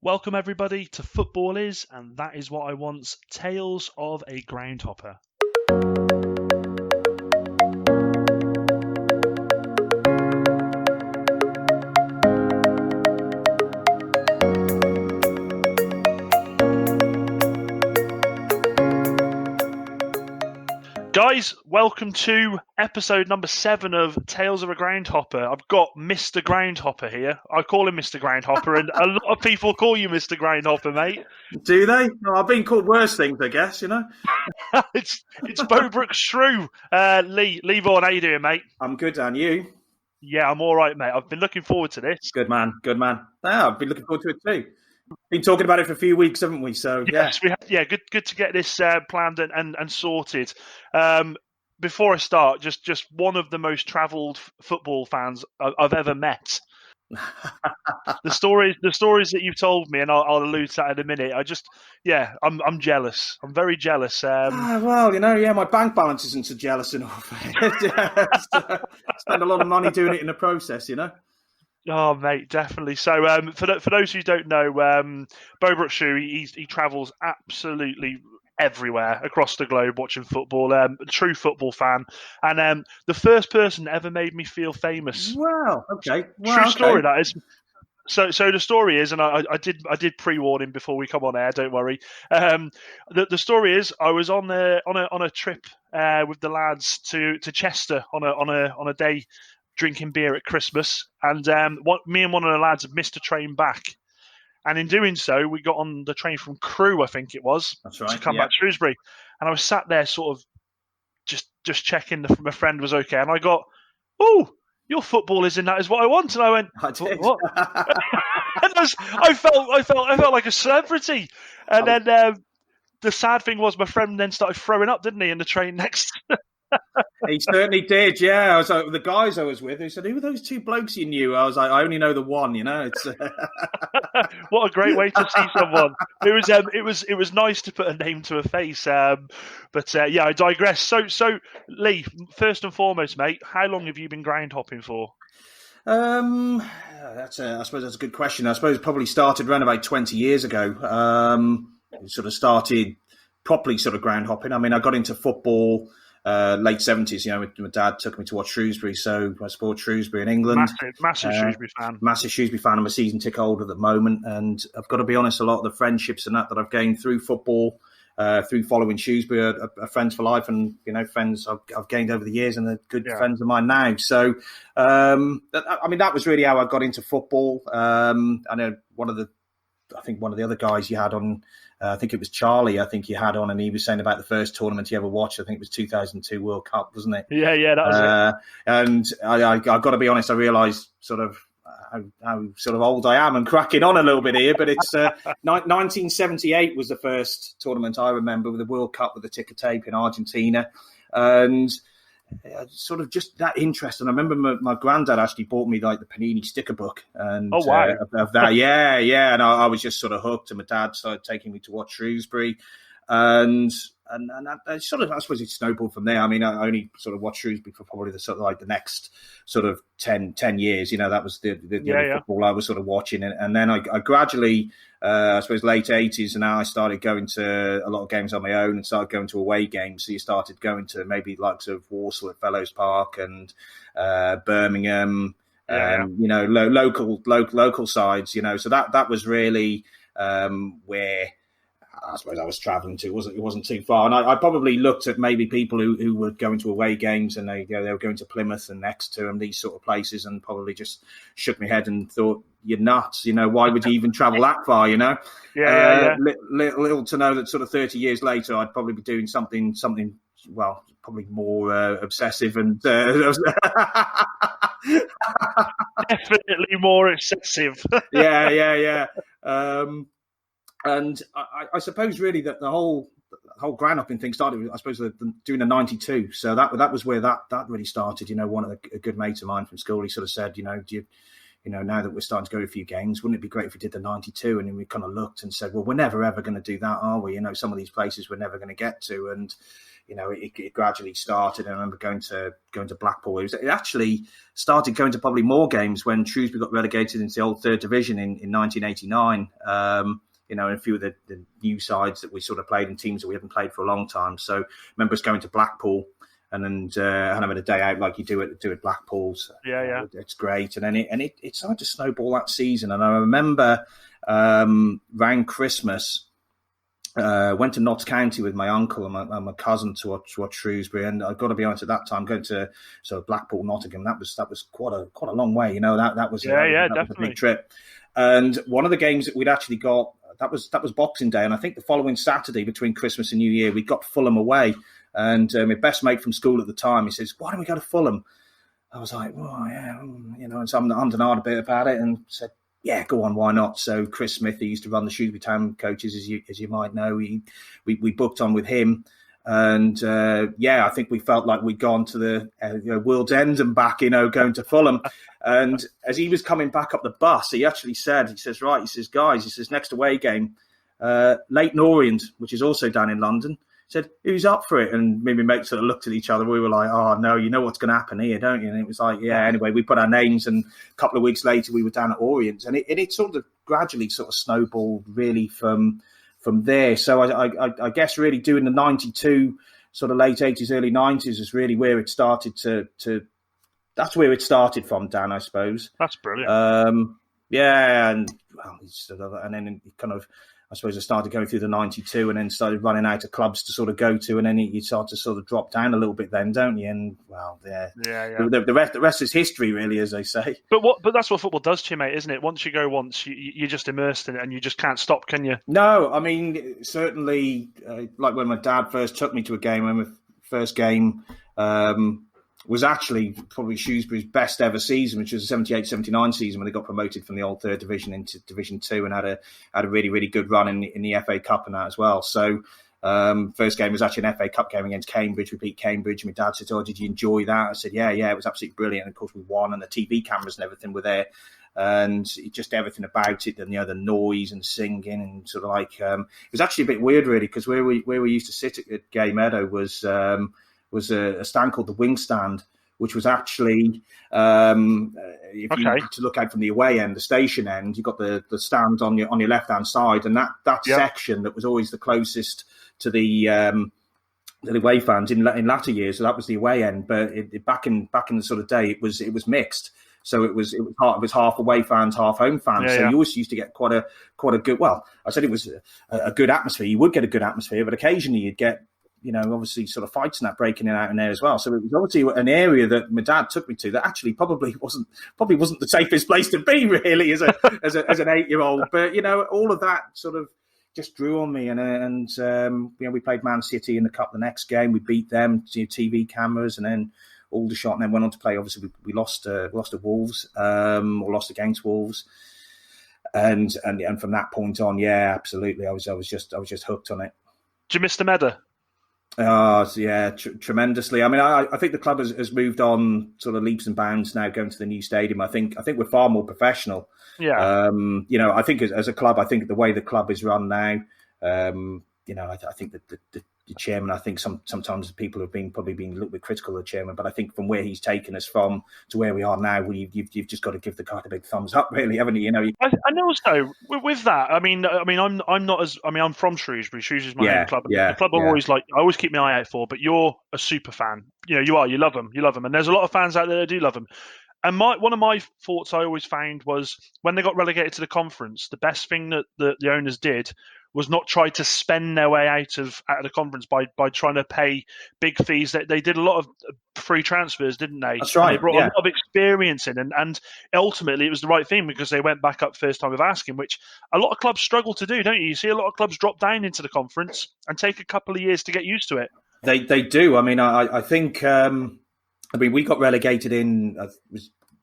Welcome everybody to Football Is, and that is what I want's Tales of a Groundhopper. Guys, welcome to episode number 7 of Tales of a Groundhopper. I've got Mr. Groundhopper here. I call him Mr. Groundhopper, and a lot of people call you Mr. Groundhopper, mate. Do they? No, I've been called worse things, I guess, it's Bowbrook Shrew. Lee Vaughan, how you doing, mate? I'm good, and you? Yeah, I'm all right, mate. I've been looking forward to this. Good man. Yeah, I've been looking forward to it too. Been talking about it for a few weeks, haven't we? So yes, we have. Yeah, good to get this planned and sorted. Before I start, just one of the most travelled football fans I've ever met. the stories that you've told me, and I'll allude to that in a minute. I'm jealous. I'm very jealous. Spend my bank balance isn't so jealous enough. Spend a lot of money doing it in the process, Oh, mate, definitely. So, for those who don't know, Bowbrook Shrew, he travels absolutely everywhere across the globe watching football. A true football fan, and the first person that ever made me feel famous. Wow. Okay. True story, that is. So the story is, and I did pre-warn him before we come on air. Don't worry. The story is, I was on a trip with the lads to Chester on a day, drinking beer at Christmas, and me and one of the lads had missed a train back, and in doing so, we got on the train from Crewe, I think it was, that's right, to come back to Shrewsbury, and I was sat there sort of just checking if my friend was okay, and I got, "Oh, your football is in that is what I want," and I went, I did. "What?" And I felt like a celebrity, and then the sad thing was my friend then started throwing up, didn't he, in the train next. He certainly did, yeah. I was like, the guys I was with, who said, "Who were those two blokes you knew?" I was like, "I only know the one," It's What a great way to see someone. It was nice to put a name to a face. But I digress. So Lee, first and foremost, mate, how long have you been groundhopping for? I suppose that's a good question. I suppose it probably started around about 20 years ago. Sort of started properly sort of groundhopping. I mean, I got into football late 70s, my dad took me to watch Shrewsbury, so I support Shrewsbury in England. Massive Shrewsbury fan. Massive Shrewsbury fan. I'm a season ticket holder at the moment, and I've got to be honest, a lot of the friendships and that I've gained through football, through following Shrewsbury are friends for life, and, friends I've gained over the years, and they're good friends of mine now. So, that was really how I got into football. I know one of the other guys you had on, I think it was Charlie, you had on, and he was saying about the first tournament he ever watched. I think it was 2002 World Cup, wasn't it? Yeah, that was it. And I've got to be honest, I realised sort of how sort of old I am and cracking on a little bit here, but it's 1978 was the first tournament I remember, with the World Cup with the ticker tape in Argentina. And sort of just that interest, and I remember my granddad actually bought me like the Panini sticker book, and of that, and I was just sort of hooked. And my dad started taking me to watch Shrewsbury, and that sort of, I suppose, it snowballed from there. I mean, I only sort of watched Shrewsbury for probably the sort of like the next sort of 10 years. That was the football I was sort of watching, and then I gradually, I suppose, late 80s, and now I started going to a lot of games on my own and started going to away games. So you started going to maybe likes of Walsall at Fellows Park and Birmingham, local sides. So that was really where I suppose I was travelling to. It wasn't too far, and I probably looked at maybe people who were going to away games, and they were going to Plymouth and Exeter and these sort of places, and probably just shook my head and thought, "You're nuts! Why would you even travel that far?" Little to know that sort of 30 years later, I'd probably be doing something. Well, probably more obsessive and definitely more excessive. Yeah. And I suppose really that the whole groundhopping thing started, I suppose, doing the 92. So that was where that really started. One of a good mate of mine from school, he sort of said, do now that we're starting to go a few games, wouldn't it be great if we did the 92? And then we kind of looked and said, well, we're never, ever going to do that, are we? Some of these places we're never going to get to. And, it gradually started. I remember going to Blackpool. It actually started going to probably more games when Shrewsbury got relegated into the old third division in 1989. And a few of the new sides that we sort of played in teams that we haven't played for a long time. So I remember us going to Blackpool and then having a day out like you do at Blackpool's. Yeah. It's great. And then it started to snowball that season. And I remember around Christmas, went to Notts County with my uncle and my cousin to watch Shrewsbury, and I've got to be honest, at that time going to Blackpool, Nottingham, that was quite a long way. That was a big trip. And one of the games that we'd actually got, that was Boxing Day, and I think the following Saturday between Christmas and New Year we got Fulham away, and my best mate from school at the time, he says, "Why don't we go to Fulham?" I was like, "Oh yeah," and so I'm and a bit about it, and said, "Yeah, go on, why not?" So Chris Smith, he used to run the Shrewsbury Town coaches, as you might know. We booked on with him, and I think we felt like we'd gone to the world's end and back, going to Fulham. And as he was coming back up the bus, he actually said, "Right," he says, "guys," he says, "next away game, Leighton Orient, which is also down in London." Said, "Who's up for it?" And maybe mates sort of looked at each other. We were like, "Oh no, you know what's going to happen here, don't you?" And it was like, yeah. Anyway, we put our names, and a couple of weeks later, we were down at Orient, and it sort of gradually sort of snowballed really from there. So I guess really doing the 92, sort of late 80s, early 90s is really where it started to. That's where it started from, Dan, I suppose. That's brilliant. And then it kind of. I suppose I started going through the 92 and then started running out of clubs to sort of go to, and then you start to sort of drop down a little bit then, don't you? And, well, the rest is history, really, as they say. But that's what football does to you, mate, isn't it? Once you go once, you're just immersed in it and you just can't stop, can you? No, I mean, certainly, like when my dad first took me to a game, when my first game was actually probably Shrewsbury's best ever season, which was the 78-79 season when they got promoted from the old third division into Division 2 and had a really, really good run in the FA Cup and that as well. So first game was actually an FA Cup game against Cambridge. We beat Cambridge. My dad said, "Oh, did you enjoy that?" I said, yeah, it was absolutely brilliant. And of course we won, and the TV cameras and everything were there. And just everything about it, and the noise and singing, and sort of like it was actually a bit weird, really, because where we used to sit at Gay Meadow was a stand called the Wing Stand, which was actually, if you to look out from the away end, the station end, you got the stand on your left hand side, and that section that was always the closest to the away fans in latter years. So that was the away end, but back in the sort of day, it was mixed. So it was half away fans, half home fans. So you always used to get quite a good. Well, I said it was a good atmosphere. You would get a good atmosphere, but occasionally you'd get, obviously sort of fights and that breaking out in there as well. So it was obviously an area that my dad took me to that actually probably wasn't the safest place to be, really, as an 8-year-old. But all of that sort of just drew on me, and we played Man City in the cup the next game. We beat them, TV cameras, and then Aldershot, and then went on to play. Obviously, we lost to Wolves, or lost against Wolves, and from that point on, yeah, absolutely, I was just hooked on it. Do you miss the Meadow? Tremendously. I mean, I think the club has moved on sort of leaps and bounds now, going to the new stadium. I think we're far more professional. Yeah. I think as a club, I think the way the club is run now, I think that the chairman, I think sometimes people have probably been a little bit critical of the chairman, but I think from where he's taken us from to where we are now, you've just got to give the guy a big thumbs up, really, haven't you? And also with that, I'm from Shrewsbury. Shrewsbury's my home club. The club I always keep my eye out for. But you're a super fan. You love them, and there's a lot of fans out there that do love them. And one of my thoughts I always found was when they got relegated to the conference, the best thing that the owners did was not try to spend their way out of the conference by trying to pay big fees. They did a lot of free transfers, didn't they? That's right. And they brought a lot of experience in, and ultimately it was the right thing because they went back up first time with asking, which a lot of clubs struggle to do, don't you? You see a lot of clubs drop down into the conference and take a couple of years to get used to it. They do. I mean, I think we got relegated in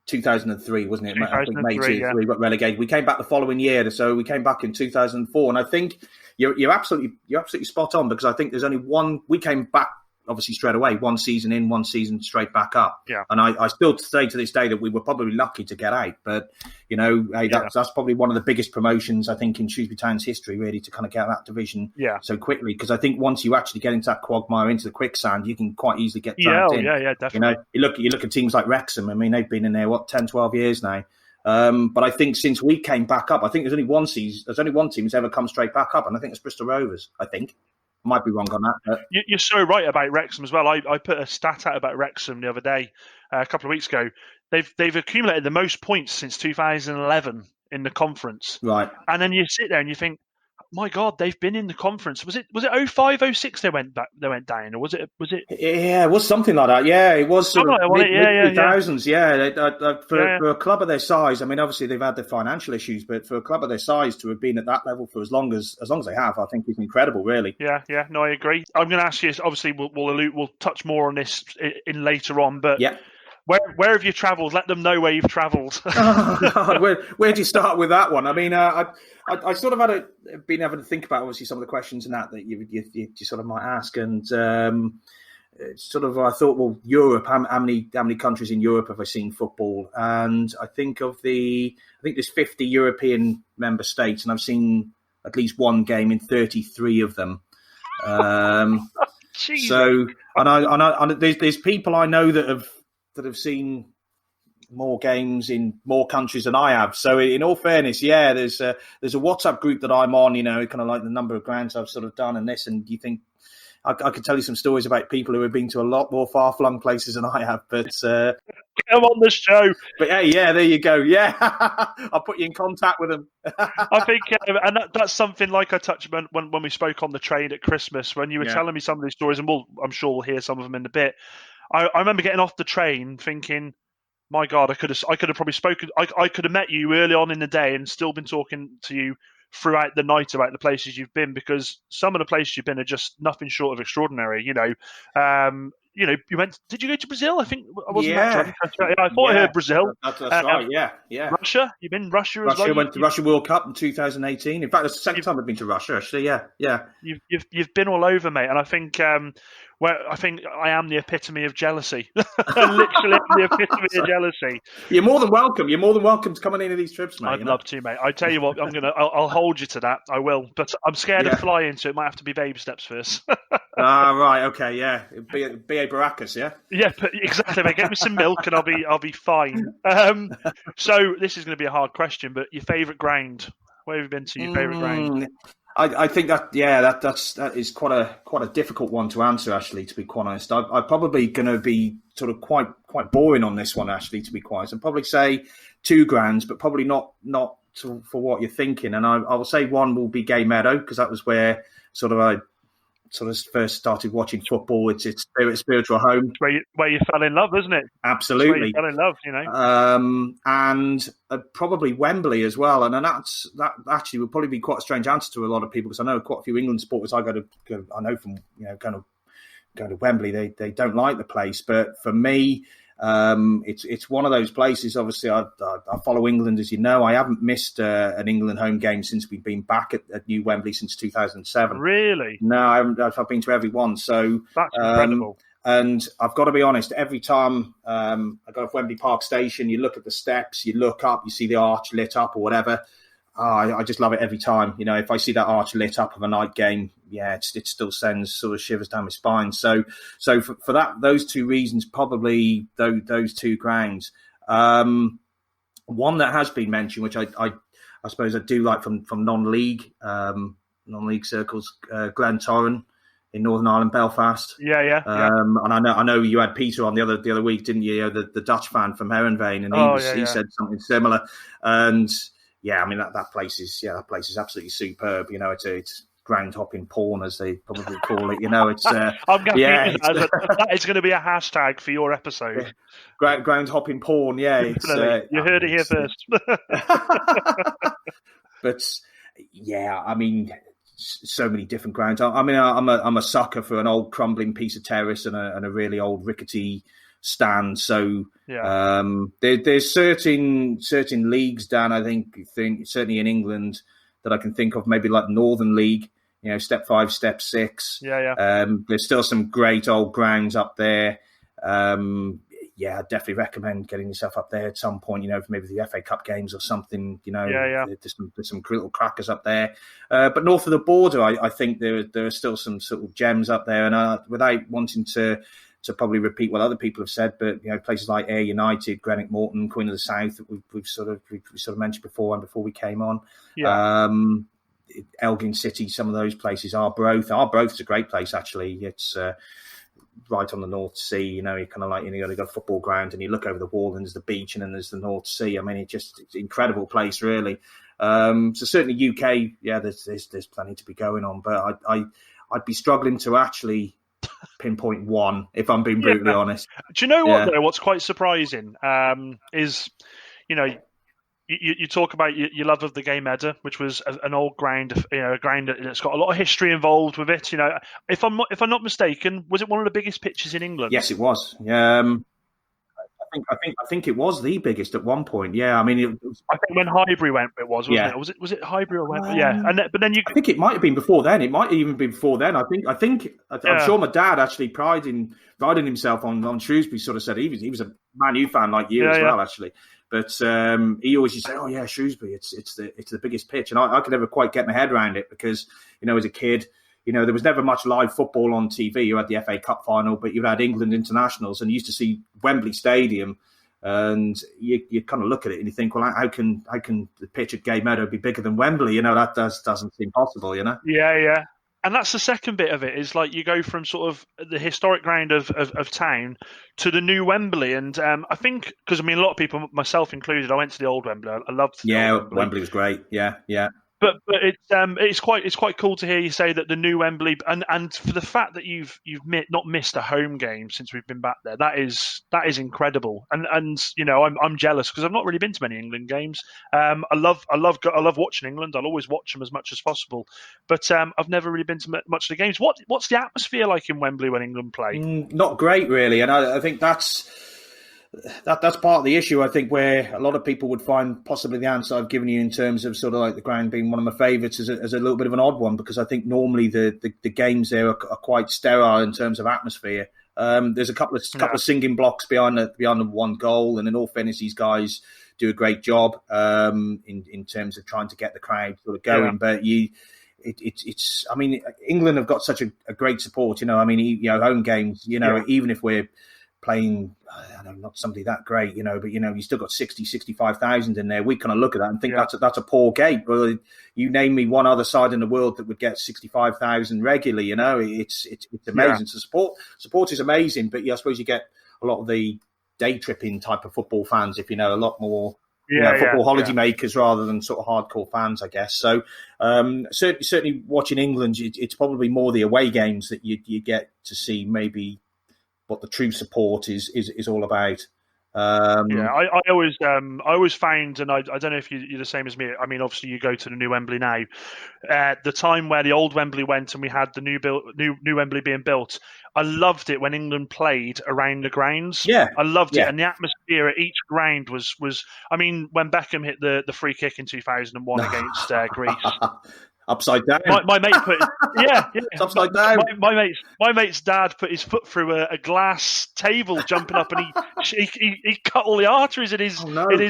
2003, wasn't it? I think May 2003 we got relegated. We came back the following year, so we came back in 2004. And I think you're absolutely spot on, because I think there's only one. We came back obviously straight away, one season in, one season straight back up. Yeah. And I still say to this day that we were probably lucky to get out. But, hey, that's probably one of the biggest promotions, I think, in Shrewsbury Town's history, really, to kind of get that division so quickly. Because I think once you actually get into that quagmire, into the quicksand, you can quite easily get dragged in. Yeah, definitely. You look at teams like Wrexham. I mean, they've been in there, 10, 12 years now. But I think since we came back up, I think there's only one team that's ever come straight back up, and I think it's Bristol Rovers, I think. Might be wrong on that. But You're so right about Wrexham as well. I put a stat out about Wrexham the other day, a couple of weeks ago. They've accumulated the most points since 2011 in the conference. Right. And then you sit there and you think, my God, they've been in the conference. Was it 05, 06 they went down, or was it? Yeah, it was something like that. Yeah, it was sort of mid 2000s. Yeah, for a club of their size. I mean, obviously they've had their financial issues, but for a club of their size to have been at that level for as long as they have, I think is incredible. Really. Yeah. No, I agree. I'm going to ask you. Obviously, we'll touch more on this in later on, but yeah. Where have you travelled? Let them know where you've travelled. Where do you start with that one? I mean, I sort of been having to think about obviously some of the questions and that you sort of might ask, and sort of I thought, well, Europe. How many countries in Europe have I seen football? And I think there's 50 European member states, and I've seen at least one game in 33 of them. So, and there's people I know that have seen more games in more countries than I have. So in all fairness, there's a WhatsApp group that I'm on, kind of like the number of grounds I've sort of done and this, and you think I could tell you some stories about people who have been to a lot more far-flung places than I have, but come on the show. But yeah, there you go. Yeah, I'll put you in contact with them. I think, and that's something like I touched on when we spoke on the train at Christmas, when you were telling me some of these stories, and I'm sure we'll hear some of them in a bit. I remember getting off the train thinking, my God, I could have probably spoken. I could have met you early on in the day and still been talking to you throughout the night about the places you've been, because some of the places you've been are just nothing short of extraordinary. You you went. Did you go to Brazil? I think I wasn't. Yeah, I thought I heard Brazil. That's right. Yeah. Russia. You've been Russia as well. Russia went to Russia World Cup in 2018. In fact, that's the second time I've been to Russia. Actually, yeah. You've been all over, mate, and I think. I think I am the epitome of jealousy. Literally the epitome of jealousy. You're more than welcome. You're more than welcome to come on any of these trips, mate. I'd love to, mate. I tell you what, I'll hold you to that. I will, but I'm scared of flying, so it might have to be baby steps first. Right. Okay. Yeah. B.A. Baracus. Yeah. Yeah. Exactly. Mate. Get me some milk, and I'll be fine. So this is going to be a hard question, but your favourite ground? Where have you been to? Your favourite ground? I think that is quite a difficult one to answer, actually, to be quite honest. I'm probably going to be sort of quite boring on this one, actually, to be quite honest. I'd probably say 2 grounds, but probably not for what you're thinking. And I will say one will be Gay Meadow, because that was where I first started watching football. It's spiritual home. Where you fell in love, isn't it? Absolutely. Where you fell in love, And probably Wembley as well. And that actually would probably be quite a strange answer to a lot of people, because I know quite a few England supporters I know from going to Wembley, they don't like the place. But for me, it's one of those places. Obviously, I follow England, as you know. I haven't missed an England home game since we've been back at New Wembley since 2007. Really? No, I haven't. I've been to every one. So that's incredible. And I've got to be honest, every time I go to Wembley Park Station, you look at the steps, you look up, you see the arch lit up or whatever. I just love it every time. If I see that arch lit up of a night game, it still sends sort of shivers down my spine. So for that, those 2 reasons, probably those 2 grounds. One that has been mentioned, which I suppose I do like from non-league circles, Glentoran in Northern Ireland, Belfast. Yeah. And I know you had Peter on the other week, didn't you? The Dutch fan from Herenveen, and he said something similar. And yeah, I mean that place is absolutely superb. It's ground hopping porn, as they probably call it. It's that is going to be a hashtag for your episode. Ground hopping porn. Yeah, you heard it here first. But yeah, I mean, so many different grounds. I mean, I'm a sucker for an old crumbling piece of terrace and a really old rickety stand. So there's certain leagues, Dan, I think certainly in England, that I can think of, maybe like Northern League, step 5, step 6. Yeah. There's still some great old grounds up there. I definitely recommend getting yourself up there at some point, maybe the FA Cup games or something, Yeah. There's some little crackers up there. But north of the border, I think there are still some sort of gems up there. And without wanting to probably repeat what other people have said, but places like Ayr United, Greenock Morton, Queen of the South that we've sort of mentioned before and before we came on. Yeah. Elgin City, some of those places. Arbroath is a great place actually. It's right on the North Sea. You kind of like you've got a football ground and you look over the wall and there's the beach and then there's the North Sea. I mean, it's an incredible place really. So certainly UK, there's plenty to be going on, but I'd be struggling to actually pinpoint one, if I'm being brutally honest. Do you know what though? What's quite surprising is, you talk about your love of the game header, which was an old ground, a ground that's got a lot of history involved with it. If I'm not mistaken, was it one of the biggest pitches in England? Yes, it was. I think it was the biggest at one point. Yeah, I mean, I think when Highbury went, it wasn't it? Was it Highbury or Wembley? But then I think it might have been before then. It might even be before then. I'm sure my dad actually priding himself on Shrewsbury. Sort of said he was a Man U fan like you as well, actually. But he always used to say, "Oh yeah, Shrewsbury, it's the biggest pitch," and I could never quite get my head around it because as a kid. There was never much live football on TV. You had the FA Cup final, but you had England internationals, and you used to see Wembley Stadium, and you kind of look at it and you think, well, how can the pitch at Gay Meadow be bigger than Wembley? That doesn't seem possible. Yeah. And that's the second bit of it, is like you go from sort of the historic ground of town to the new Wembley. And I think, because a lot of people, myself included, I went to the old Wembley. I loved the old Wembley. Wembley was great. Yeah. But it's quite cool to hear you say that the new Wembley, and for the fact that you've not missed a home game since we've been back there, that is incredible. And I'm jealous because I've not really been to many England games. I love watching England. I'll always watch them as much as possible, but I've never really been to much of the games. What's the atmosphere like in Wembley when England play? Not great, really, and I think that's part of the issue, I think, where a lot of people would find possibly the answer I've given you in terms of sort of like the ground being one of my favourites as a little bit of an odd one, because I think normally the games there are quite sterile in terms of atmosphere. There's a couple of singing blocks behind the one goal, and in all fairness, these guys do a great job in terms of trying to get the crowd sort of going. But it's I mean, England have got such a great support. Home games. Even if we're playing, not somebody that great, but you still got 65,000 in there. We kind of look at that and think that's a poor gate. But you name me one other side in the world that would get 65,000 regularly. It's amazing. So support is amazing, but I suppose you get a lot of the day tripping type of football fans, if a lot more. Football holiday makers rather than sort of hardcore fans, I guess. So certainly watching England, it's probably more the away games that you get to see maybe what the true support is all about. I always found, and I don't know if you're the same as me. I mean, obviously you go to the new Wembley now. The time where the old Wembley went and we had the new Wembley being built, I loved it when England played around the grounds. Yeah, I loved it, and the atmosphere at each ground was. I mean, when Beckham hit the free kick in 2001 against Greece. Upside down. My mate put it's upside down. My mate's dad put his foot through a glass table, jumping up, and he cut all the arteries in his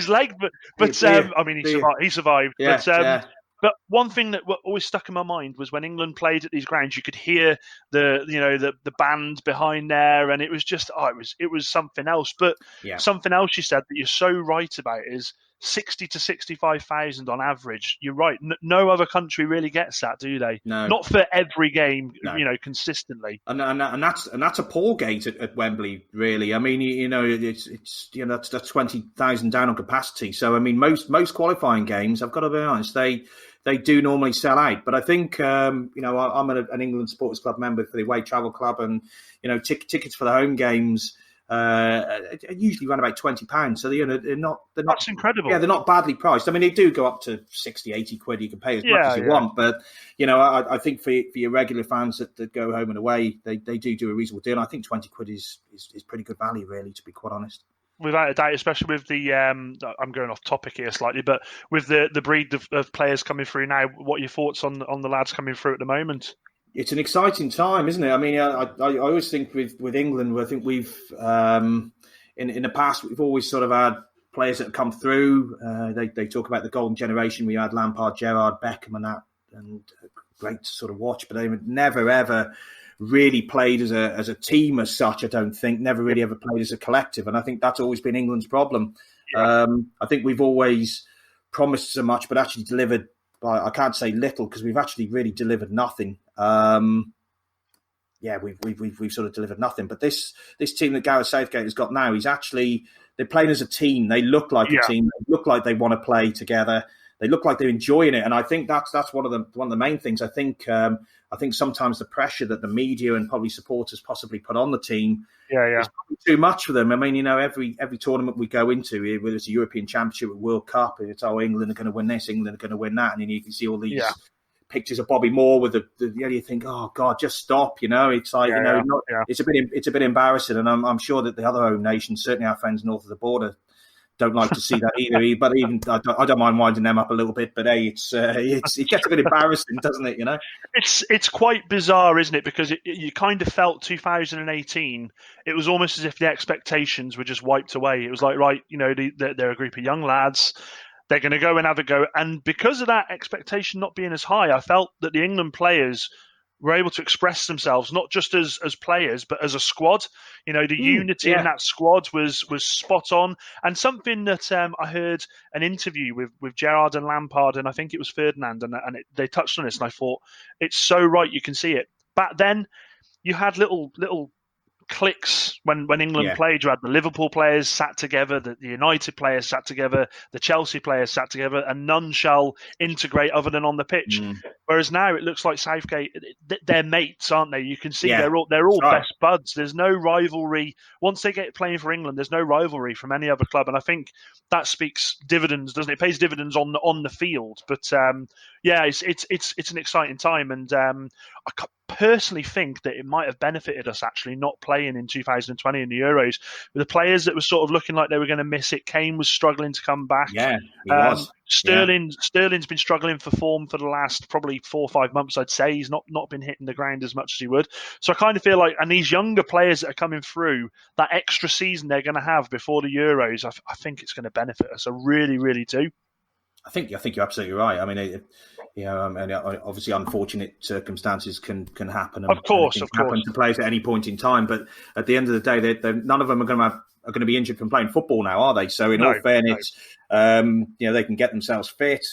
leg. But he survived. Yeah, But one thing that always stuck in my mind was when England played at these grounds, you could hear the band behind there, and it was just it was something else. But something else you said that you're so right about is 60 to 65,000 on average. You're right. No other country really gets that, do they? No, not for every game. No. Consistently. And that's a poor gate at Wembley, really. I mean, it's that's 20,000 down on capacity. So I mean, most qualifying games, I've got to be honest, they do normally sell out. But I think I'm an England Supporters Club member for the away travel club, and tickets for the home games. Usually run about £20, so they're not. That's incredible. Yeah, they're not badly priced. I mean, they do go up to 60, 80 quid. You can pay as much as you want, but I think for your regular fans that go home and away, they do a reasonable deal. I think 20 quid is pretty good value, really, to be quite honest. without a doubt, especially with the I'm going off topic here slightly, but with the breed of players coming through now, what are your thoughts on the lads coming through at the moment? It's an exciting time, isn't it? I mean, I always think with England, I think we've in the past we've always sort of had players that have come through. They talk about the golden generation. We had Lampard, Gerrard, Beckham, and that, and great to sort of watch. But they never ever really played as a team as such. I don't think never really ever played as a collective, and I think that's always been England's problem. Yeah. I think we've always promised so much, but actually delivered. I can't say little because we've actually really delivered nothing. We've sort of delivered nothing. But this team that Gareth Southgate has got now, they're playing as a team. They look like a team. They look like they want to play together. They look like they're enjoying it, and I think that's one of the main things. I think sometimes the pressure that the media and probably supporters possibly put on the team is probably too much for them. I mean, every tournament we go into, whether it's a European Championship, a World Cup, it's England are going to win this, England are going to win that, and then you can see all these pictures of Bobby Moore with you think, oh God, just stop. It's like it's a bit embarrassing, and I'm sure that the other home nations, certainly our friends north of the border, don't like to see that either. But even I don't mind winding them up a little bit. But hey, it gets a bit embarrassing, doesn't it? It's quite bizarre, isn't it? Because you kind of felt 2018. It was almost as if the expectations were just wiped away. It was like, right, they're a group of young lads. They're going to go and have a go, and because of that expectation not being as high, I felt that the England players were able to express themselves not just as players but as a squad. The unity in that squad was spot on. And something that I heard an interview with Gerrard and Lampard, and I think it was Ferdinand, and they touched on this, and I thought it's so right. You can see it. Back then, you had little cliques when England played. You had the Liverpool players sat together, the United players sat together, the Chelsea players sat together, and none shall integrate other than on the pitch. Whereas now it looks like Southgate, they're mates, aren't they? You can see they're all best buds. There's no rivalry. Once they get playing for England, there's no rivalry from any other club, and I think that speaks dividends, doesn't it? It pays dividends on the field. But it's an exciting time, and I personally think that it might have benefited us actually not playing in 2020 in the Euros. With the players that were sort of looking like they were going to miss it. Kane was struggling to come back. Yeah, he was. Sterling's been struggling for form for the last probably 4 or 5 months, I'd say. He's not been hitting the ground as much as he would. So I kind of feel like, and these younger players that are coming through, that extra season they're going to have before the Euros, I think it's going to benefit us. I really, really do. I think you're absolutely right. I mean, obviously, unfortunate circumstances can happen. Of course, happen to players at any point in time. But at the end of the day, none of them are going to be injured from playing football now, are they? So, in all fairness, they can get themselves fit,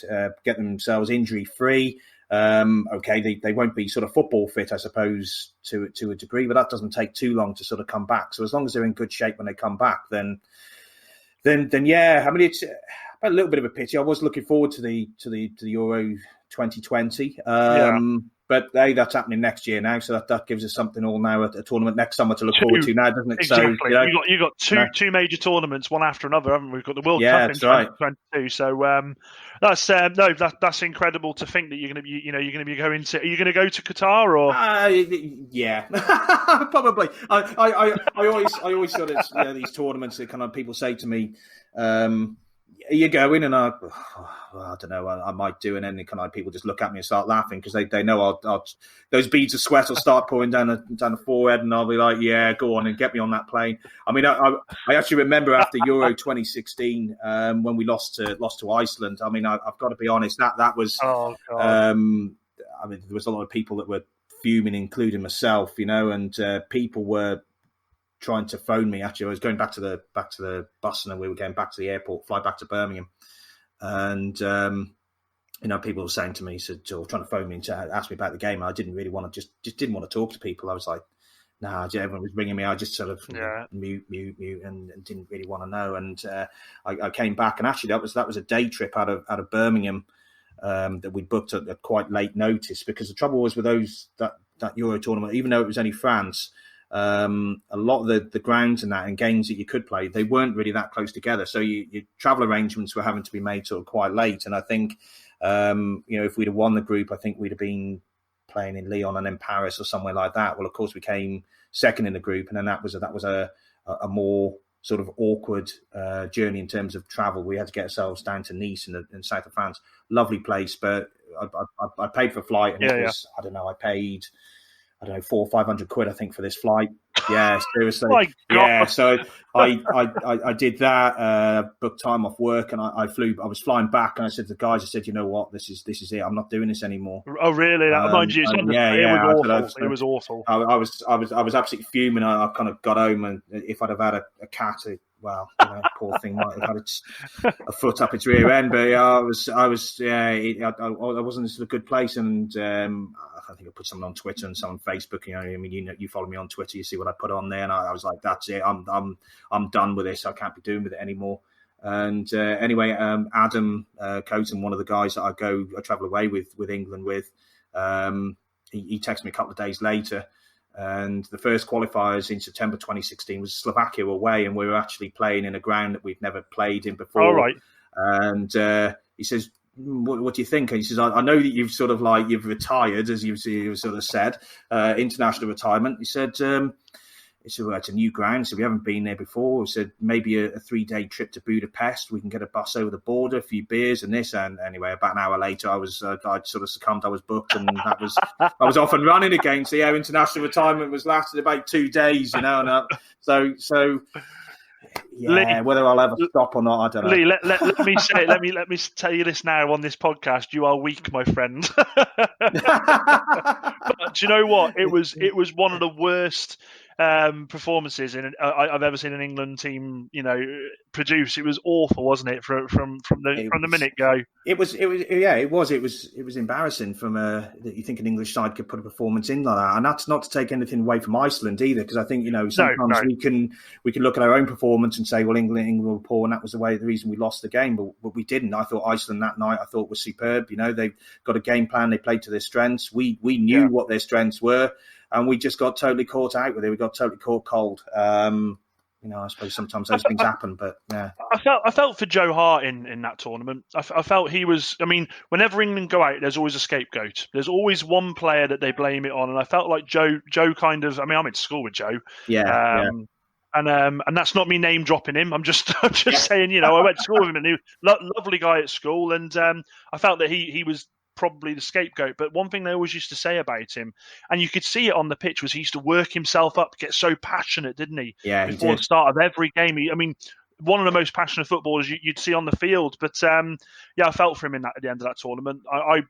get themselves injury free. They won't be sort of football fit, I suppose, to a degree, but that doesn't take too long to sort of come back. So, as long as they're in good shape when they come back, then yeah. I mean, it's a little bit of a pity. I was looking forward to the Euro 2020. But hey, that's happening next year now, so that gives us something all now, a tournament next summer to look forward to now, doesn't it? Exactly. So, you got two major tournaments, one after another, haven't we? We've got the World Cup in 2022. So that's incredible to think that you're going to be going to. Are you going to go to Qatar or? Yeah, probably. I always sort of these tournaments that kind of people say to me. Are you going? And I don't know. I might do, and then kind of people just look at me and start laughing because they know I'll those beads of sweat will start pouring down the forehead, and I'll be like, "Yeah, go on and get me on that plane." I mean, I actually remember after Euro 2016 when we lost to Iceland. I mean, I've got to be honest. That was. Oh, God. I mean, there was a lot of people that were fuming, including myself. And people were trying to phone me. Actually, I was going back to the bus, and then we were going back to the airport, fly back to Birmingham, and people were saying to me, or trying to phone me to ask me about the game. I didn't really want to just didn't want to talk to people. I was like, nah. Everyone was ringing me. I just sort of mute, and didn't really want to know. And I came back, and actually that was a day trip out of Birmingham that we booked at quite late notice, because the trouble was with that Euro tournament, even though it was only France. A lot of the grounds and games that you could play, they weren't really that close together. So your travel arrangements were having to be made sort of quite late. And I think, if we'd have won the group, I think we'd have been playing in Lyon and then Paris or somewhere like that. Well, of course, we came second in the group, and then that was a more sort of awkward journey in terms of travel. We had to get ourselves down to Nice in the south of France. Lovely place, but I paid for flight, and it was, I don't know, I paid, I don't know, 400 or 500 quid, I think, for this flight. Yeah, seriously. My God. Yeah, so I did that, booked time off work, and I was flying back, and I said to the guys, I said, you know what, this is it. I'm not doing this anymore. Oh, really? Mind you, it was awful. I was absolutely fuming. I kind of got home, and if I'd have had a cat, poor thing might have had a foot up its rear end. But I wasn't in a good place, and I think I put something on Twitter and some on Facebook. You follow me on Twitter, you see what I put on there, and I was like, that's it. I'm done with this. I can't be doing with it anymore. And anyway, Adam Coaten, one of the guys that I travel away with England with, he texted me a couple of days later. And the first qualifiers in September 2016 was Slovakia away, and we were actually playing in a ground that we'd never played in before. All right. And he says, what do you think? And he says, I know that you've sort of you've retired, as you sort of said, international retirement. He said, well, it's a new ground, so we haven't been there before. He said, maybe a 3-day trip to Budapest. We can get a bus over the border, a few beers and this. And anyway, about an hour later, I'd sort of succumbed. I was booked, and I was off and running again. So yeah, international retirement was lasted about 2 days, And so yeah, Lee, whether I'll ever stop or not, I don't know. Lee, let me say, let me tell you this now on this podcast. You are weak, my friend. But do you know what? It was one of the worst performances I've ever seen an England team, produce. It was awful, wasn't it? From the minute go. It was embarrassing that you think an English side could put a performance in like that, and that's not to take anything away from Iceland either, because I think sometimes we can look at our own performance and say, well, England were poor, and that was the reason we lost the game, but we didn't. I thought Iceland that night was superb. They've got a game plan. They played to their strengths. We knew what their strengths were. And we just got totally caught out with it. We got totally caught cold. I suppose sometimes those things happen, but yeah. I felt for Joe Hart in that tournament. I felt he was. I mean, whenever England go out, there's always a scapegoat. There's always one player that they blame it on, and I felt like Joe kind of. I mean, I'm in school with Joe. Yeah. And that's not me name dropping him. I'm just saying. I went to school with him, and he was a lovely guy at school, and I felt that he was probably the scapegoat. But one thing they always used to say about him, and you could see it on the pitch, was he used to work himself up, get so passionate, didn't he? Yeah, before the start of every game. One of the most passionate footballers you'd see on the field. But I felt for him at the end of that tournament. I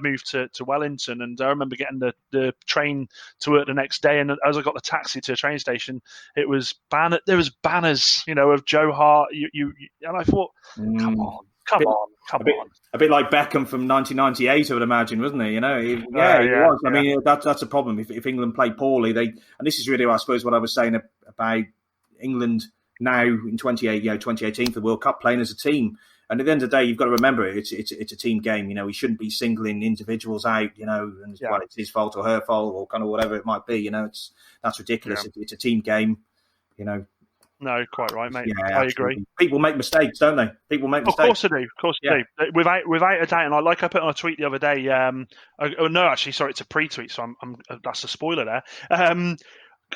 moved to Wellington, and I remember getting the train to work the next day. And as I got the taxi to a train station, it was there was banners, of Joe Hart. And I thought, come on. A bit like Beckham from 1998, I would imagine, wasn't he? He was. I mean, that's a problem. If England play poorly, and this is really, I suppose, what I was saying about England now in 2018 for the World Cup, playing as a team. And at the end of the day, you've got to remember it's a team game. We shouldn't be singling individuals out. And well, it's his fault or her fault or kind of whatever it might be. That's ridiculous. Yeah. It's a team game. No, quite right, mate. Yeah, I agree. People make mistakes, don't they? People make mistakes. Of course they do. Without a doubt. And I put on a tweet the other day. It's a pre-tweet, so that's a spoiler there.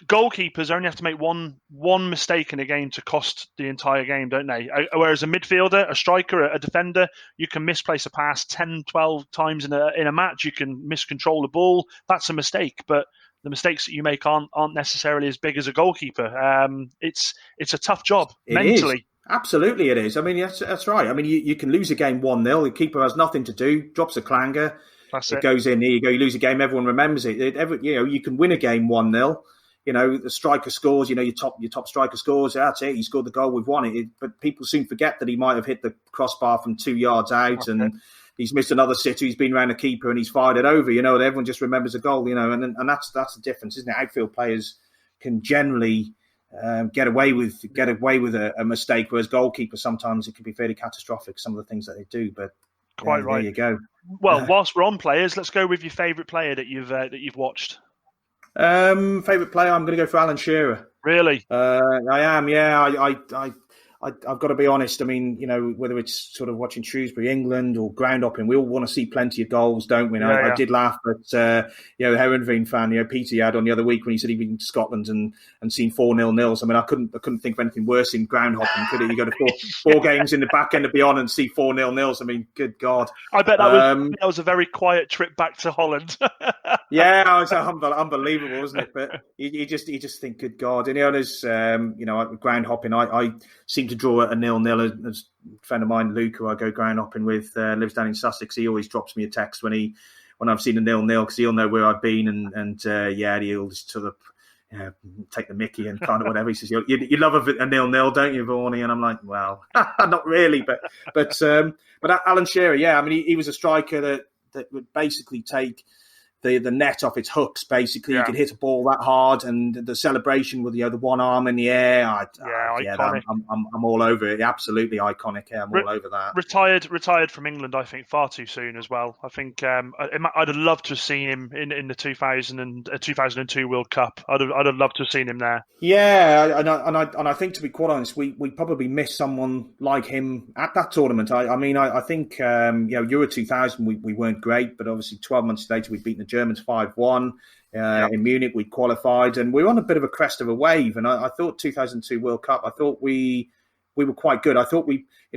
Goalkeepers only have to make one mistake in a game to cost the entire game, don't they? Whereas a midfielder, a striker, a defender, you can misplace a pass 10, 12 times in a match. You can miscontrol the ball. That's a mistake, but the mistakes that you make aren't necessarily as big as a goalkeeper. It's a tough job mentally. Is. Absolutely, it is. I mean, that's right. I mean, you can lose a game 1-0. The keeper has nothing to do. Drops a clanger. It goes in. There you go. You lose a game. Everyone remembers it. You can win a game 1-0. The striker scores. Your top striker scores. That's it. He scored the goal. We've won it. But people soon forget that he might have hit the crossbar from 2 yards out, and he's missed another sitter. He's been around the keeper and he's fired it over. And everyone just remembers a goal. And that's the difference, isn't it? Outfield players can generally get away with a mistake, whereas goalkeepers sometimes it can be fairly catastrophic. Some of the things that they do, but quite right. There you go. Well, whilst we're on players, let's go with your favourite player that you've watched. Favourite player, I'm going to go for Alan Shearer. Really? I am. Yeah, I've got to be honest. I mean, whether it's sort of watching Shrewsbury, England, or Groundhopping, we all want to see plenty of goals, don't we? And I did laugh at, the Heronveen fan, Peter had on the other week when he said he'd been to Scotland and seen 4-0 nils. I mean, I couldn't think of anything worse in Groundhopping, could it? You go to four games in the back end of Beyond and see 4-0 nils. I mean, good God. I bet that was a very quiet trip back to Holland. Yeah, it was unbelievable, wasn't it? But you just think, good God. And there's ground hopping. I seem to draw a 0-0. As a friend of mine, Luke, who I go ground hopping with, lives down in Sussex. He always drops me a text when I've seen a 0-0 because he'll know where I've been and he'll just sort of take the mickey and kind of whatever. He says, you love a 0-0, don't you, Vaughan? And I'm like, well, not really, but Alan Shearer, I mean, he was a striker that would basically take the net off its hooks. Basically, you could hit a ball that hard, and the celebration with the one arm in the air. I'm all over it. Absolutely iconic. I'm all over that. Retired from England, I think, far too soon as well. I think I'd have loved to have seen him in the 2002 World Cup. I'd have loved to have seen him there. Yeah, and I think, to be quite honest, we probably missed someone like him at that tournament. I think Euro 2000 we weren't great, but obviously 12 months later we'd beaten the Germans 5-1. In Munich we qualified, and we were on a bit of a crest of a wave. And I thought 2002 World Cup, I thought we were quite good. I thought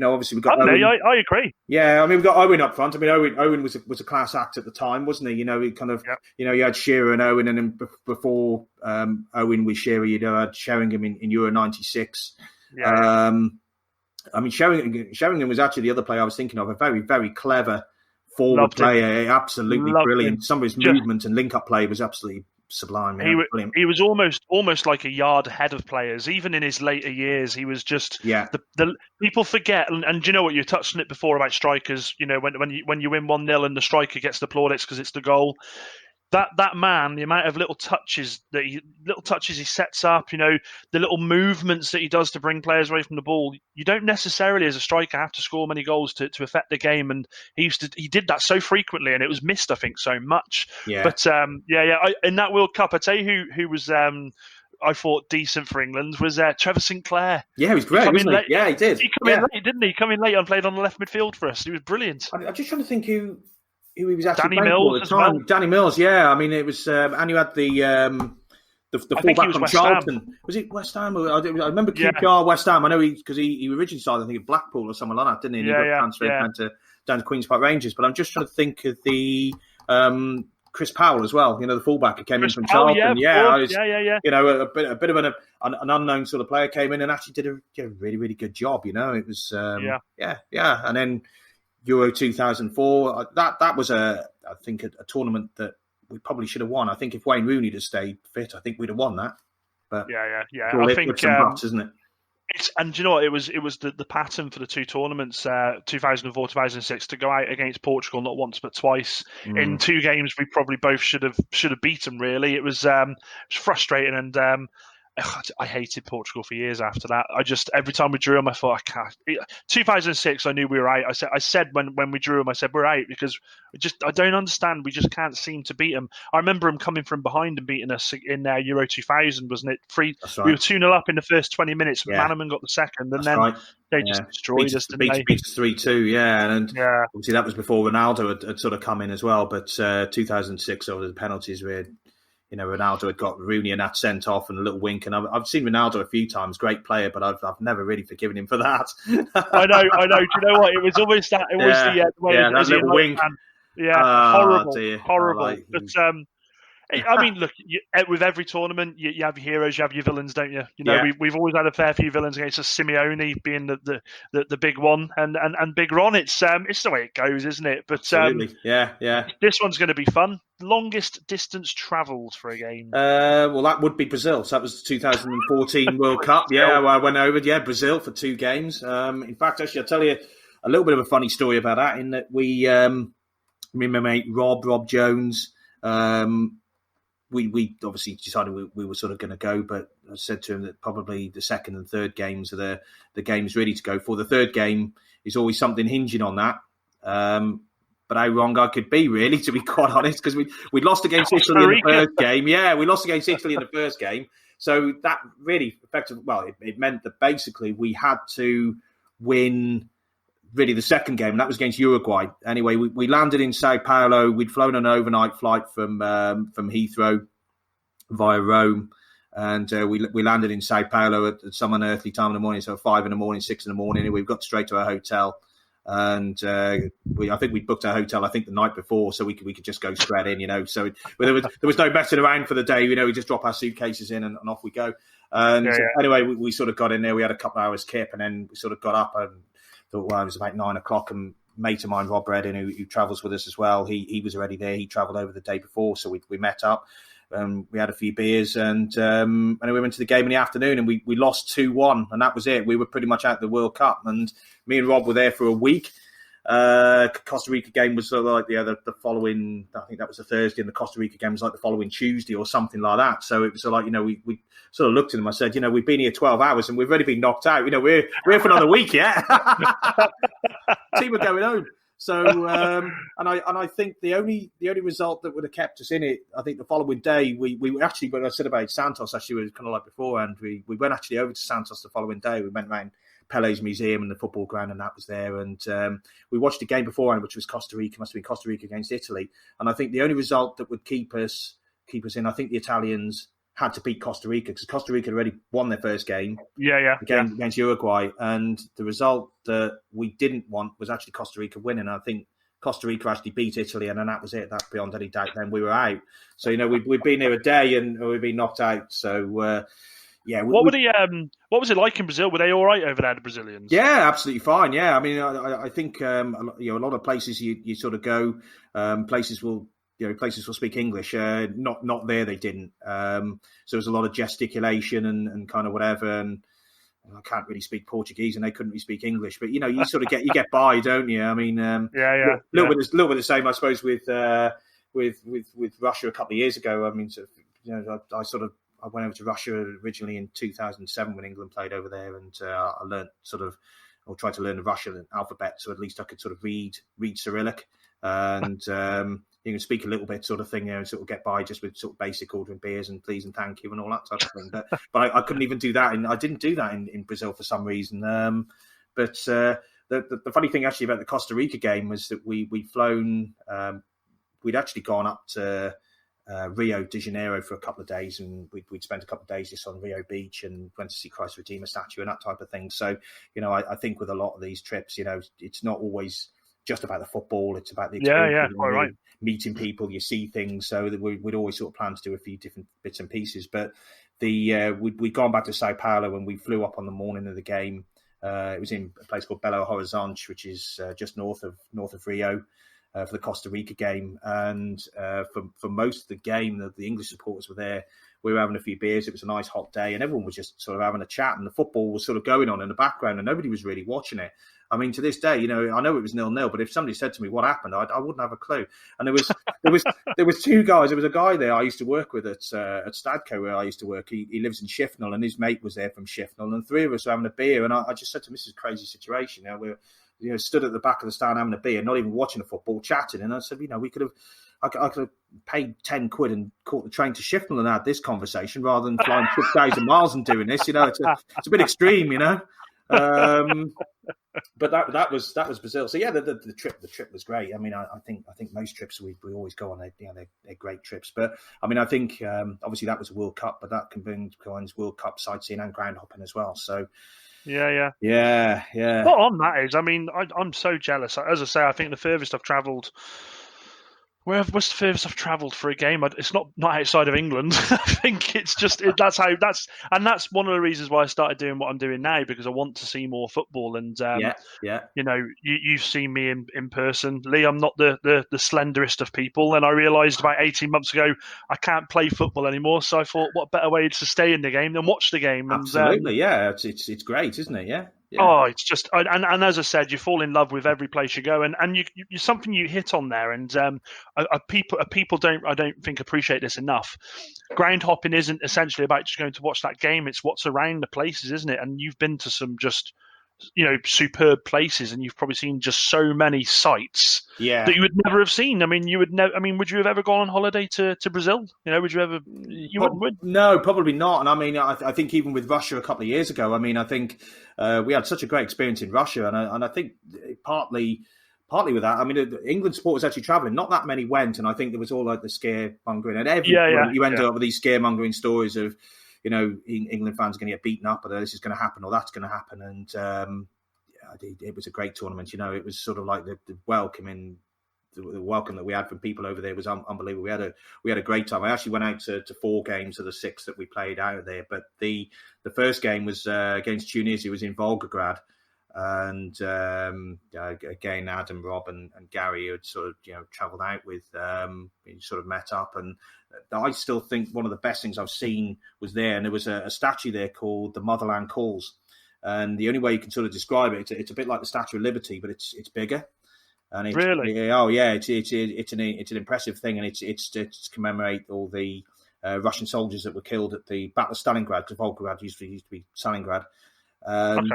obviously we got Owen. I agree. Yeah, I mean, we got Owen up front. I mean, Owen was a class act at the time, wasn't he? He kind of, you had Shearer and Owen, and then before Owen with Shearer, you had Sheringham in Euro 96. I mean, Sheringham was actually the other player I was thinking of, a very, very clever forward player, absolutely brilliant. Him. Some of his movement and link-up play was absolutely sublime. He was almost like a yard ahead of players. Even in his later years, he was just the people forget. And you know what, you touched on it before about strikers. When you win 1-0 and the striker gets the plaudits because it's the goal. That man, the amount of little touches he sets up, the little movements that he does to bring players away from the ball. You don't necessarily, as a striker, have to score many goals to affect the game. And he did that so frequently, and it was missed, I think, so much. Yeah. But in that World Cup, I tell you who was. I thought decent for England was Trevor Sinclair. Yeah, he was great, wasn't he? Yeah, he did. He came in late, didn't he? Come in late and played on the left midfield for us. He was brilliant. I'm just trying to think who he was actually Danny Mills at the time. Well. Danny Mills, yeah. I mean, it was, and you had the fullback from Charlton. Ham. Was it West Ham? I remember QPR, West Ham. I know because he originally started, I think, at Blackpool or something like that, didn't he? And he got transferred down to Queen's Park Rangers. But I'm just trying to think of the Chris Powell as well. The fullback who came in from Charlton. A bit of an unknown sort of player came in and actually did a really, really good job. It was and then Euro 2004, that was I think a tournament that we probably should have won. I think if Wayne Rooney had stayed fit, I think we'd have won that. But I think some buts, isn't it? And you know what? It was the pattern for the two tournaments, 2004, 2006, to go out against Portugal not once but twice in two games. We probably both should have beat them. Really, it was frustrating, and I hated Portugal for years after that. Every time we drew them, I thought, I can't. 2006, I knew we were out. I said when we drew them, I said we're out because I don't understand. We just can't seem to beat them. I remember them coming from behind and beating us in Euro 2000, wasn't it? Right. We were 2-0 up in the first 20 minutes. Yeah. Manaman got the second, and they just destroyed us. Beat us 3-2, and obviously that was before Ronaldo had sort of come in as well. But 2006, over the penalties, we had. Ronaldo had got Rooney and that sent off and a little wink. And I've seen Ronaldo a few times, great player, but I've never really forgiven him for that. I know. Do you know what? It was almost that. It was the way that little wink. Horrible. Like, but I mean, look, with every tournament, you have your heroes, you have your villains, don't you? We've always had a fair few villains against us. Simeone being the big one, and Big Ron. It's the way it goes, isn't it? But absolutely. This one's going to be fun. Longest distance travelled for a game? Well, that would be Brazil. So that was the 2014 World Cup. Yeah, I went over. Yeah, Brazil for 2 games. In fact, actually, I'll tell you a little bit of a funny story about that. In that me and my mate Rob Jones. We obviously decided we were sort of going to go, but I said to him that probably the second and third games are the games ready to go for. The third game is always something hinging on that. But how wrong I could be, really, to be quite honest, because we lost against Italy in the first game. Yeah, we lost against Italy in the first game. So that really effectively, well, it meant that basically we had to win really the second game, and that was against Uruguay. Anyway, we landed in Sao Paulo. We'd flown an overnight flight from Heathrow via Rome, and we landed in Sao Paulo at some unearthly time in the morning, so 5 in the morning, 6 in the morning, and we got straight to our hotel. And I think we booked our hotel, the night before, so we could just go straight in, So there was no messing around for the day, we just drop our suitcases in and off we go. And anyway, we sort of got in there. We had a couple of hours kip, and then we sort of got up and thought, well, it was about 9 o'clock, and mate of mine, Rob Reddin, who travels with us as well, he was already there. He travelled over the day before, so we met up. We had a few beers, and we went to the game in the afternoon, and we lost 2-1, and that was it. We were pretty much out of the World Cup, and me and Rob were there for a week. Costa Rica game was sort of like the following, I think that was a Thursday, and the Costa Rica game was like the following Tuesday or something like that. So it was like, we sort of looked at them. I said, we've been here 12 hours and we've already been knocked out. We're here for another week, yeah. Team are going home. So, and I think the only result that would have kept us in it, I think the following day, we actually, when I said about Santos, actually, was kind of like beforehand, we went actually over to Santos the following day. We went around Pele's Museum and the football ground, and that was there. And we watched a game beforehand, which was Costa Rica, must have been Costa Rica against Italy. And I think the only result that would keep us in, I think the Italians had to beat Costa Rica, because Costa Rica had already won their first game. Against Uruguay. And the result that we didn't want was actually Costa Rica winning. I think Costa Rica actually beat Italy, and then that was it. That's beyond any doubt. Then we were out. So, we've been there a day and we've been knocked out. So, What was it like in Brazil? Were they all right over there, the Brazilians? Yeah, absolutely fine. Yeah, I mean, I think a lot of places you sort of go, places will speak English. Not there, they didn't. So there was a lot of gesticulation and kind of whatever. And I can't really speak Portuguese, and they couldn't really speak English. But you sort of get by, don't you? I mean, a little bit the same, I suppose, with Russia a couple of years ago. I mean, I went over to Russia originally in 2007 when England played over there, and I learned tried to learn the Russian alphabet, so at least I could sort of read Cyrillic, and you can speak a little bit, sort of thing, and sort of get by just with sort of basic ordering beers and please and thank you and all that type of thing. But I couldn't even do that, and I didn't do that in Brazil for some reason. But the funny thing actually about the Costa Rica game was that we'd flown, we'd actually gone up to Rio de Janeiro for a couple of days, and we'd spent a couple of days just on Rio Beach and went to see Christ Redeemer statue and that type of thing. So, I think with a lot of these trips, it's not always just about the football, it's about the experience. Quite right. Meeting people, you see things, so that we'd always sort of plan to do a few different bits and pieces. But we'd gone back to Sao Paulo and we flew up on the morning of the game. It was in a place called Belo Horizonte, which is just north of Rio, for the Costa Rica game. And for most of the game, the English supporters were there. We were having a few beers. It was a nice hot day, and everyone was just sort of having a chat, and the football was sort of going on in the background, and nobody was really watching it. I mean, to this day, I know it was 0-0, but if somebody said to me what happened, I wouldn't have a clue. And there was two guys. There was a guy there I used to work with at Stadco, where I used to work. He lives in Shifnal, and his mate was there from Shifnal, and three of us were having a beer. And I just said to him, "This is a crazy situation. We're stood at the back of the stand having a beer, not even watching the football, chatting." And I said, we could have. I could have paid 10 quid and caught the train to Shifnal and had this conversation rather than flying 6,000 miles and doing this. It's a bit extreme, But that was Brazil. So yeah, the trip was great. I mean, I think most trips we always go on. They're great trips. But I mean, I think obviously that was a World Cup, but that combines World Cup sightseeing and groundhopping as well. So yeah. What on that is, I mean, I'm so jealous. As I say, I think the furthest I've travelled. What's the furthest I've travelled for a game? It's not outside of England. I think it's just that's one of the reasons why I started doing what I'm doing now, because I want to see more football. And you've seen me in person, Lee. I'm not the slenderest of people, and I realised about 18 months ago I can't play football anymore. So I thought, what better way to stay in the game than watch the game? Absolutely, it's great, isn't it? Yeah. Oh, it's just, and as I said, you fall in love with every place you go, and you something you hit on there, and people I don't think appreciate this enough. Ground hopping isn't essentially about just going to watch that game; it's what's around the places, isn't it? And you've been to some just superb places, and you've probably seen just so many sights Yeah. that you would never have seen. I mean, you would never. I mean, would you have ever gone on holiday to Brazil? Would you ever? You wouldn't, would? No, probably not. And I mean, I think even with Russia a couple of years ago, I mean, I think we had such a great experience in Russia, and I think partly with that, I mean, England supporters actually travelling. Not that many went, and I think there was all like the scaremongering, and you ended up with these scaremongering stories of, England fans are going to get beaten up, or this is going to happen, or that's going to happen, and it was a great tournament. It was sort of like the welcome that we had from people over there was unbelievable. We had a great time. I actually went out to 4 games of the 6 that we played out of there, but the first game was against Tunisia. It was in Volgograd. And again, Adam, Rob, and Gary had sort of travelled out with, sort of met up, and I still think one of the best things I've seen was there. And there was a statue there called the Motherland Calls, and the only way you can sort of describe it, it's a bit like the Statue of Liberty, but it's bigger. And it's, really, it's an impressive thing, and it's to commemorate all the Russian soldiers that were killed at the Battle of Stalingrad, because Volgograd used to be Stalingrad. And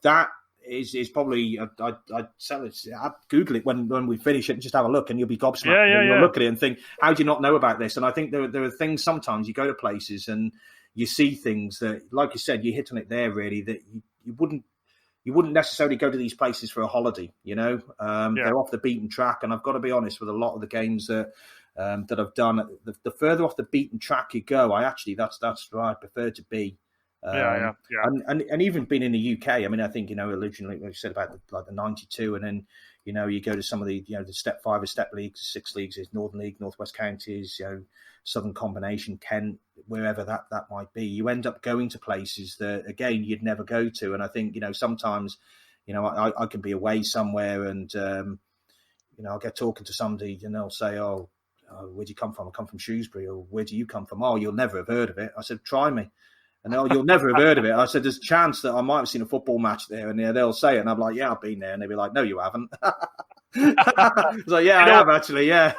that is probably I'd Google it when we finish it and just have a look, and you'll be gobsmacked. You'll look at it and think, how do you not know about this? And I think there are things sometimes you go to places and you see things that, like you said, you hit on it there really, that you wouldn't necessarily go to these places for a holiday. They're off the beaten track, and I've got to be honest with a lot of the games that I've done. The further off the beaten track you go, that's where I prefer to be. And even being in the UK, I mean, I think originally we said about the 92, and then you go to some of the the Step 5 or Step Leagues, 6 leagues, is Northern League, Northwest Counties, Southern Combination, Kent, wherever that might be. You end up going to places that again you'd never go to, and I think sometimes I can be away somewhere, and I'll get talking to somebody and they'll say, oh, where do you come from? I come from Shrewsbury. Or where do you come from? Oh, you'll never have heard of it. I said, try me. And you'll never have heard of it. I said, there's a chance that I might have seen a football match there, and they'll say it, and I'm like, yeah, I've been there, and they'll be like, no, you haven't. I was like, yeah, I have actually, yeah.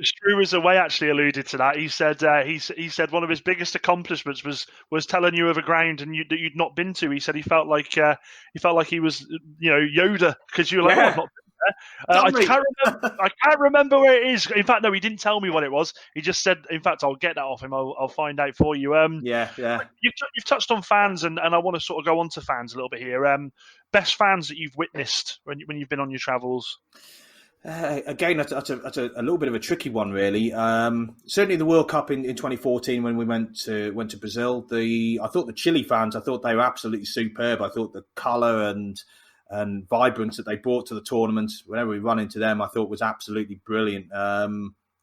Shrew was away actually alluded to that. He said he said one of his biggest accomplishments was telling you of a ground that you'd not been to. He said he felt like he was Yoda, because you were like, oh, I've not been there. I can't remember where it is. In fact, no, he didn't tell me what it was. He just said, in fact, I'll get that off him. I'll find out for you. Yeah. You've touched on fans, and I want to sort of go on to fans a little bit here. Best fans that you've witnessed when you've been on your travels? Again, that's a little bit of a tricky one, really. Certainly the World Cup in 2014 when we went to Brazil. I thought the Chile fans, I thought they were absolutely superb. I thought the colour and vibrance that they brought to the tournament, whenever we run into them, I thought was absolutely brilliant.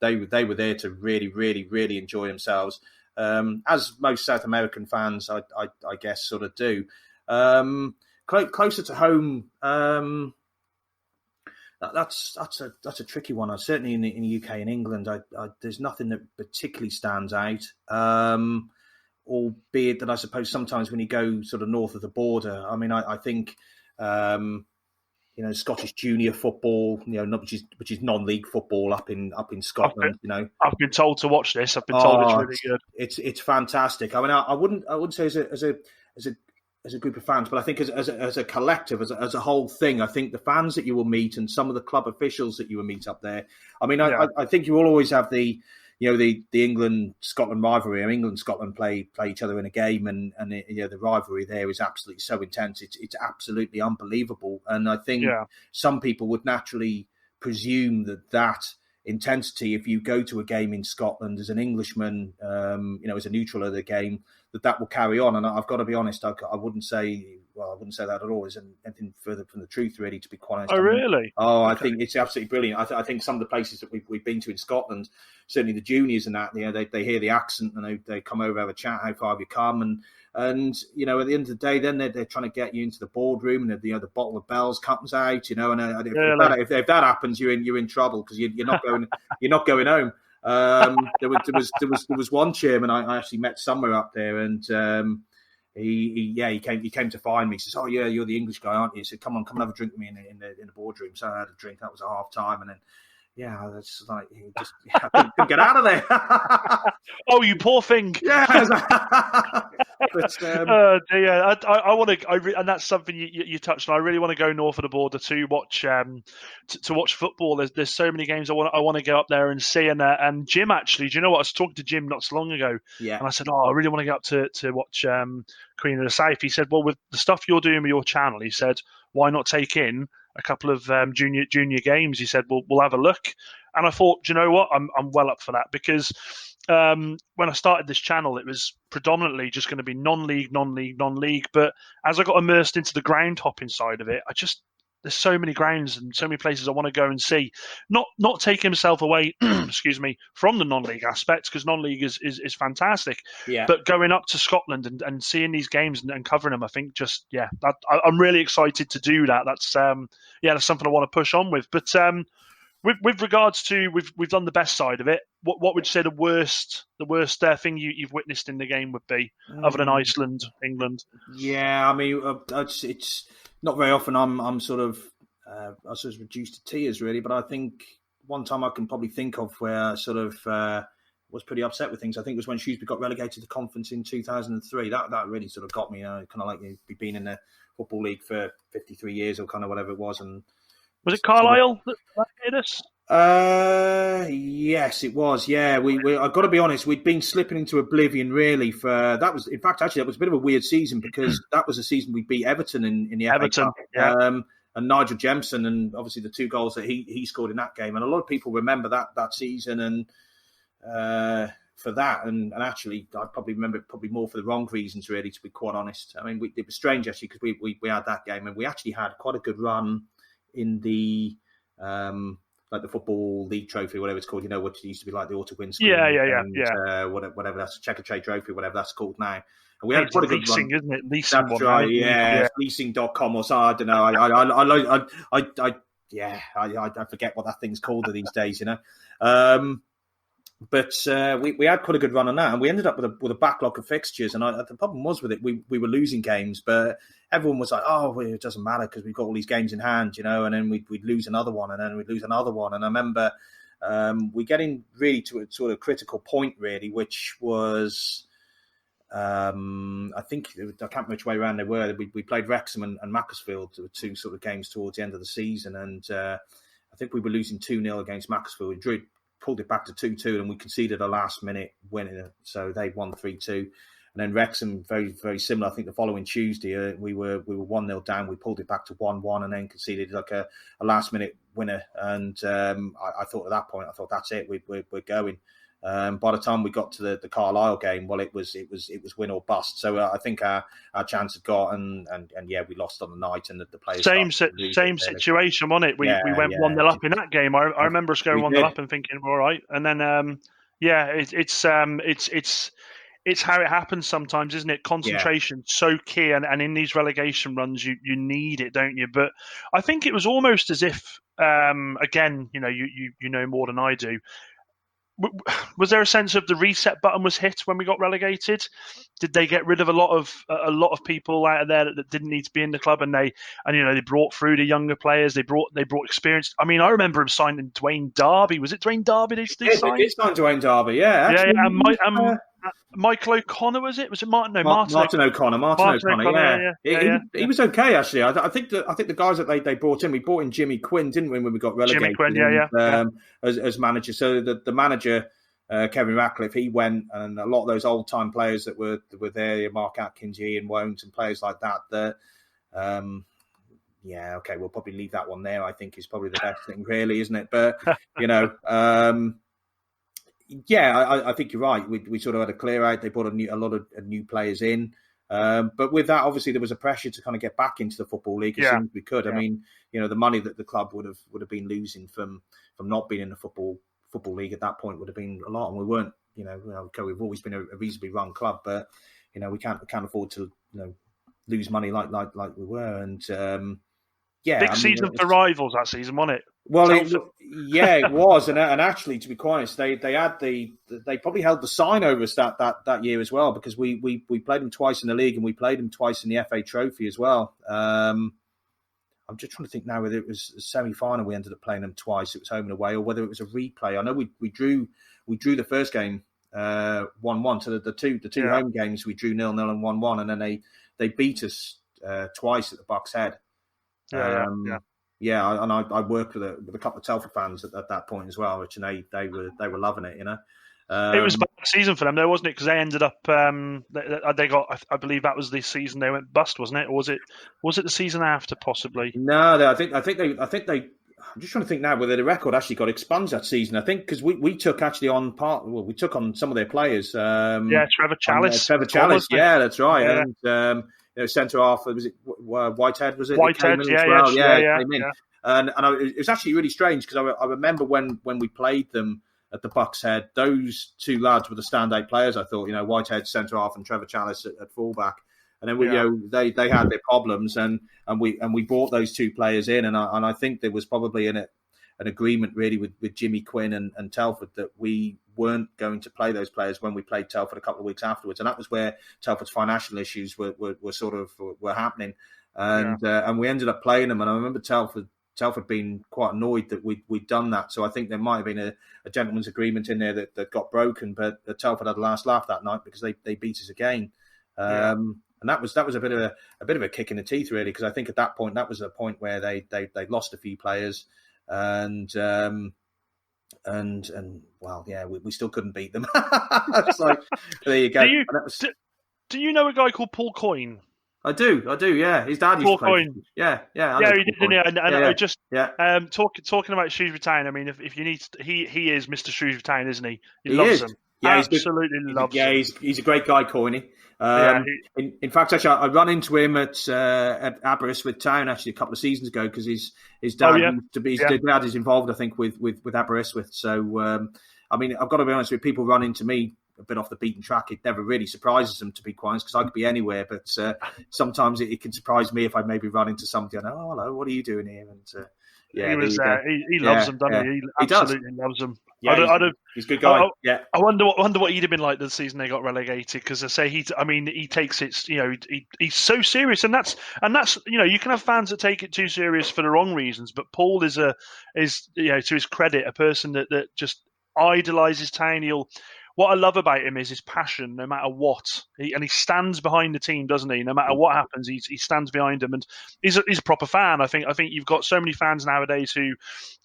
They were there to really, really, really enjoy themselves, as most South American fans, I guess, sort of do. Closer to home, that's a tricky one. Certainly in the UK and England, there's nothing that particularly stands out. Albeit that I suppose sometimes when you go sort of north of the border, I mean, I think. Scottish junior football, which is non-league football up in Scotland. I've been told to watch this. I've been told it's really good. It's fantastic. I mean, I wouldn't say as a group of fans, but I think as a collective, as a whole thing, I think the fans that you will meet and some of the club officials that you will meet up there. I mean, I think you will always have the England-Scotland rivalry. I mean, England-Scotland play each other in a game, and the rivalry there is absolutely so intense. It's absolutely unbelievable. And I think some people would naturally presume that intensity, if you go to a game in Scotland as an Englishman, as a neutral of the game, that will carry on. And I've got to be honest, I wouldn't say that at all. Isn't anything further from the truth, really, to be quite honest. Oh, really? I think it's absolutely brilliant. I think some of the places that we've been to in Scotland, certainly the juniors and that, they hear the accent and they come over, have a chat, how far have you come? And at the end of the day, then they're trying to get you into the boardroom, and the bottle of bells comes out, and if that happens, you're in trouble, because you're not going home. There was one chairman I actually met somewhere up there, and he came to find me. He says, "Oh yeah, you're the English guy, aren't you?" He said, "Come on, have a drink with me in the boardroom." So I had a drink. That was at half time, and then that's like I couldn't get out of there. Oh, you poor thing! Yeah, But Dear, I want to, and that's something you touched on. I really want to go north of the border to watch to watch football. There's so many games I want to go up there and see. And Jim, actually, do you know what? I was talking to Jim not so long ago, yeah, and I said, I really want to go up to watch Queen of the South. He said, well, with the stuff you're doing with your channel, he said, why not take in a couple of junior games? He said, we'll have a look. And I thought, do you know what? I'm well up for that, because when I started this channel, it was predominantly just going to be non-league. But as I got immersed into the ground hopping side of it, there's so many grounds and so many places I want to go and see. Not taking himself away, excuse me, from the non-league aspects, because non-league is fantastic. yeah. But going up to Scotland and seeing these games and covering them, I think I'm really excited to do that. That's that's something I want to push on with. But with regards to we've done the best side of it. What would you say the worst thing you've witnessed in the game would be, other than Iceland, England? Yeah, I mean, it's not very often I'm sort of I sort of reduced to tears really, but I think one time I can probably think of where I sort of was pretty upset with things. I think it was when Shrewsbury got relegated to conference in 2003. That really sort of got me. Kind of like you've been in the Football League for 53 years or kind of whatever it was, and was it Carlisle that hit us? Yes, it was. Yeah, we I've got to be honest. We'd been slipping into oblivion really for that was. In fact, actually, that was a bit of a weird season because that was a season we beat Everton in the FA Cup. Yeah. And Nigel Jemson, and obviously the 2 goals that he scored in that game, and a lot of people remember that season and for that, and actually I probably remember it probably more for the wrong reasons, really, to be quite honest. I mean, it was strange actually because we had that game and we actually had quite a good run in the like the Football League Trophy, whatever it's called, which used to be like the Auto Win School. Yeah. Whatever that's Checker Trade Trophy, whatever that's called now. And we had quite a good leasing, run. isn't it? Leasing That's right, yeah. Leasing.com or so, I don't know. I forget what that thing's called these days, But we had quite a good run on that, and we ended up with a backlog of fixtures. And the problem was with it, we were losing games, but everyone was like, "Oh, well, it doesn't matter because we've got all these games in hand, And then we'd lose another one, and then we'd lose another one. And I remember we getting really to a sort of critical point, really, which was I think I can't remember which way around they were. We played Wrexham and Macclesfield, 2 sort of games towards the end of the season, and I think we were losing 2-0 against Macclesfield. We pulled it back to 2-2, and we conceded a last-minute winner, so they won 3-2. And then Wrexham, very, very similar. I think the following Tuesday, we were 1-0 down. We pulled it back to 1-1, and then conceded like a last-minute winner. And I thought at that point, that's it. We're going. By the time we got to the Carlisle game, well, it was win or bust. So I think our chance had got, and yeah, we lost on the night, and the players same situation, wasn't it? We went 1-0 up in that game. I remember us going 1-0 up and thinking, all right, and then it's how it happens sometimes, isn't it? Concentration so key, and in these relegation runs, you need it, don't you? But I think it was almost as if, again, you know more than I do. Was there a sense of the reset button was hit when we got relegated? Did they get rid of a lot of people out of there that didn't need to be in the club, and they brought through the younger players? They brought experience. I mean, I remember him signing Dwayne Darby. Was it Dwayne Darby they signed? They signed Dwayne Darby, yeah. Actually, and Michael O'Connor, was it? Was it Martin? No, Martin O'Connor. Martin O'Connor, yeah. He was okay actually. I think the guys that they brought in, we brought in Jimmy Quinn, didn't we, when we got relegated? Jimmy Quinn, as manager. So the manager Kevin Ratcliffe, he went, and a lot of those old time players that were there, Mark Atkins, Ian Won't, and players like that. Okay, we'll probably leave that one there. I think is probably the best thing, really, isn't it? But I think you're right. We sort of had a clear out. They brought a lot of new players in. But with that, obviously, there was a pressure to kind of get back into the Football League as soon as we could. I mean, the money that the club would have been losing from not being in the Football League at that point would have been a lot. And we weren't, we've always been a reasonably run club, but, we can't afford to, lose money like we were. And, big season for rivals that season, wasn't it? Well, it was, and actually, to be quite honest, they probably held the sign over us that year as well, because we played them twice in the league and we played them twice in the FA Trophy as well. I'm just trying to think now whether it was a semi-final we ended up playing them twice. It was home and away, or whether it was a replay. I know we drew the first game 1-1. So the two home games we drew 0-0 and 1-1, and then they beat us twice at the Box Head. Yeah, and I worked with a couple of Telford fans at that point as well, which they were loving it, you know. It was a bad season for them, though, wasn't it? Because they ended up they got, I believe that was the season they went bust, wasn't it? Or was it the season after, possibly? No, I think they. I'm just trying to think now whether the record actually got expunged that season. I think because we took actually on part. Well, we took on some of their players. Trevor Chalice. Trevor Chalice, yeah, that's right. Yeah. And centre half, was it Whitehead? Was it Whitehead? Yeah. And it was actually really strange because I remember when we played them at the Bucks Head, those two lads were the standout players. I thought, Whitehead centre half and Trevor Chalice at fullback. And then they had their problems, and we brought those two players in, and I think there was probably an agreement really with Jimmy Quinn and Telford that we weren't going to play those players when we played Telford a couple of weeks afterwards, and that was where Telford's financial issues were happening, and we ended up playing them. And I remember Telford being quite annoyed that we'd done that. So I think there might have been a gentleman's agreement in there that got broken, but Telford had the last laugh that night because they beat us again. And that was a bit of a kick in the teeth, really, because I think at that point that was a point where they lost a few players, and well, yeah, we still couldn't beat them. It's like, there you go. Do you know a guy called Paul Coyne? I do. Yeah, his dad used to play. Coyne. Yeah. He did, didn't he? And I just talking about Shrewsbury Town. I mean, if you need, he is Mr. Shrewsbury Town, isn't he? He loves them. Yeah, absolutely loves them. Yeah, he's a great guy, Coyne. In fact, actually, I ran into him at Aberystwyth Town actually a couple of seasons ago because his dad dad is involved, I think, with Aberystwyth. So, I mean, I've got to be honest with you, people run into me a bit off the beaten track. It never really surprises them, to be quite honest, because I could be anywhere. But sometimes it can surprise me if I maybe run into somebody. I know, oh, hello, what are you doing here? And he loves them, doesn't he? He absolutely loves them. Yeah, he's a good guy. I wonder what he'd have been like the season they got relegated, because I say he takes it. He's so serious, and that's you can have fans that take it too serious for the wrong reasons. But Paul is to his credit, a person that just idolises town. What I love about him is his passion, no matter what. He stands behind the team, doesn't he? No matter what happens, he stands behind them, and he's a proper fan. I think you've got so many fans nowadays who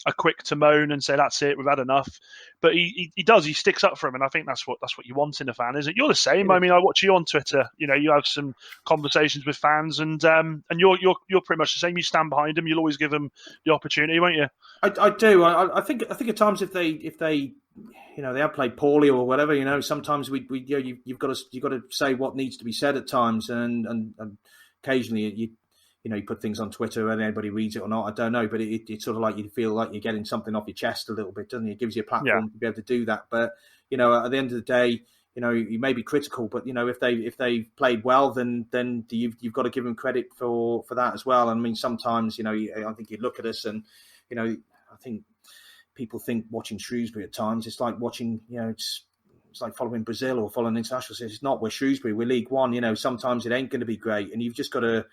are quick to moan and say, "That's it, we've had enough." But he sticks up for him, and I think that's what you want in a fan, isn't it? You're the same. I mean, I watch you on Twitter. You have some conversations with fans, and you're pretty much the same. You stand behind them. You'll always give them the opportunity, won't you? I do. I think at times if they they have played poorly or whatever, sometimes you've got to say what needs to be said at times, and occasionally you put things on Twitter and anybody reads it or not, I don't know, but it's sort of like you feel like you're getting something off your chest a little bit, doesn't it? It gives you a platform to be able to do that. But at the end of the day, you may be critical, but if they played well, then you've got to give them credit for that as well. And I mean, sometimes I think you look at us and I think people think watching Shrewsbury at times it's like watching it's like following Brazil or following international. It's not. We're Shrewsbury. We're League One. Sometimes it ain't going to be great, and you've got to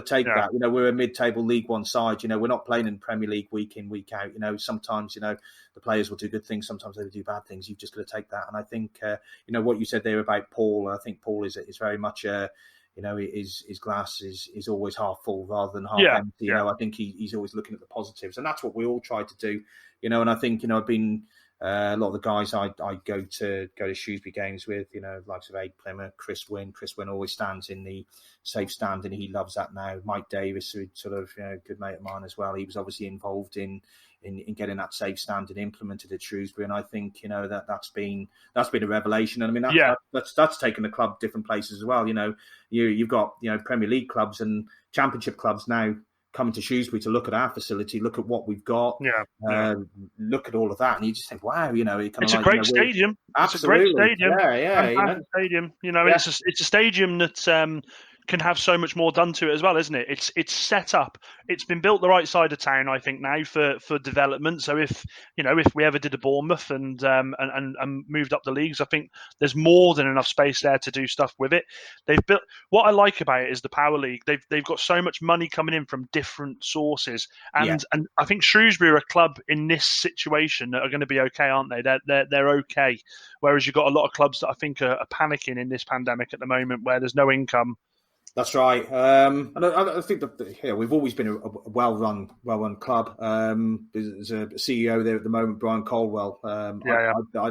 take that. We're a mid-table League One side. We're not playing in Premier League week in, week out. Sometimes the players will do good things. Sometimes they will do bad things. You've just got to take that. And I think what you said there about Paul. I think Paul is very much his glass is always half full rather than half empty. I think he's always looking at the positives, and that's what we all try to do. And I think I've been. A lot of the guys I go to Shrewsbury games with, likes of Aid Plymouth, Chris Wynn. Chris Wynn always stands in the safe stand, and he loves that now. Mike Davis, who's sort of good mate of mine as well, he was obviously involved in getting that safe standing implemented at Shrewsbury, and I think that's been a revelation. And I mean that's taken the club different places as well. You've got Premier League clubs and Championship clubs now coming to Shrewsbury to look at our facility, look at what we've got, look at all of that, and you just think, wow, it's a great stadium. Absolutely. It's a great stadium. Yeah, stadium. It's a stadium that can have so much more done to it as well, isn't it? It's set up. It's been built the right side of town, I think, now for development. So if we ever did a Bournemouth and moved up the leagues, I think there's more than enough space there to do stuff with it. They've built. What I like about it is the Power League. They've got so much money coming in from different sources, and I think Shrewsbury are a club in this situation that are going to be okay, aren't they? They're okay. Whereas you've got a lot of clubs that I think are panicking in this pandemic at the moment, where there's no income. That's right. And I think that we've always been a well-run club. There's a CEO there at the moment, Brian Colwell. I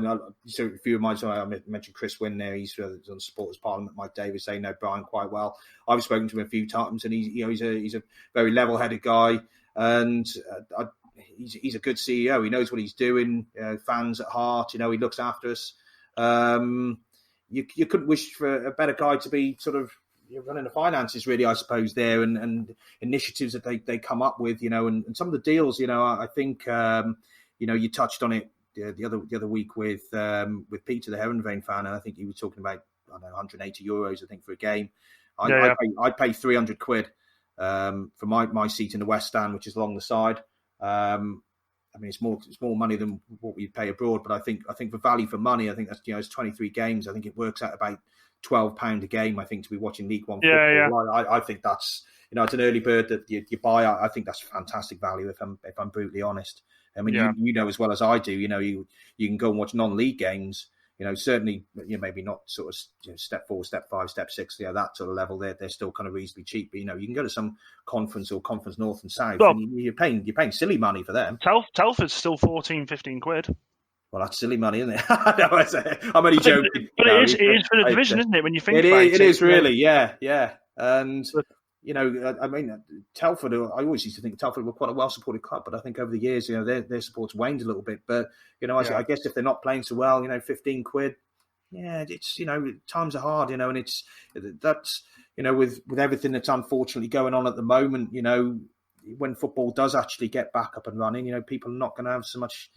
know so a few of mine. So I mentioned Chris Wynn there. He's on Supporters Parliament. Mike Davis, they know Brian quite well. I've spoken to him a few times, and he's a very level-headed guy, and he's a good CEO. He knows what he's doing. Fans at heart. He looks after us. You couldn't wish for a better guy to be sort of running the finances, really, I suppose, there, and initiatives that they come up with, and some of the deals, I think, you touched on it the other week with Peter, the Heronvane fan, and I think he was talking about, I don't know, €180, I think, for a game. I'd pay 300 quid for my seat in the West Stand, which is along the side. I mean, it's more money than what we pay abroad, but I think for value for money, I think that's it's 23 games. I think it works out about £12 a game, I think, to be watching League One football. I think that's it's an early bird that you buy. I think that's fantastic value if I'm brutally honest. I mean, you know as well as I do. You can go and watch non-league games. Certainly, maybe not sort of step 4, step 5, step 6, that sort of level. They're still kind of reasonably cheap. But you can go to some conference or conference north and south, and you're paying silly money for them. Telford's still 14, 15 quid. Well, that's silly money, isn't it? I'm only joking. But it is for the division, isn't it? When you think about it, it is really, yeah. And I mean, Telford. I always used to think Telford were quite a well-supported club, but I think over the years, their support's waned a little bit. But I guess if they're not playing so well, 15 quid. Yeah, it's times are hard, and that's with everything that's unfortunately going on at the moment. When football does actually get back up and running, people are not going to have so much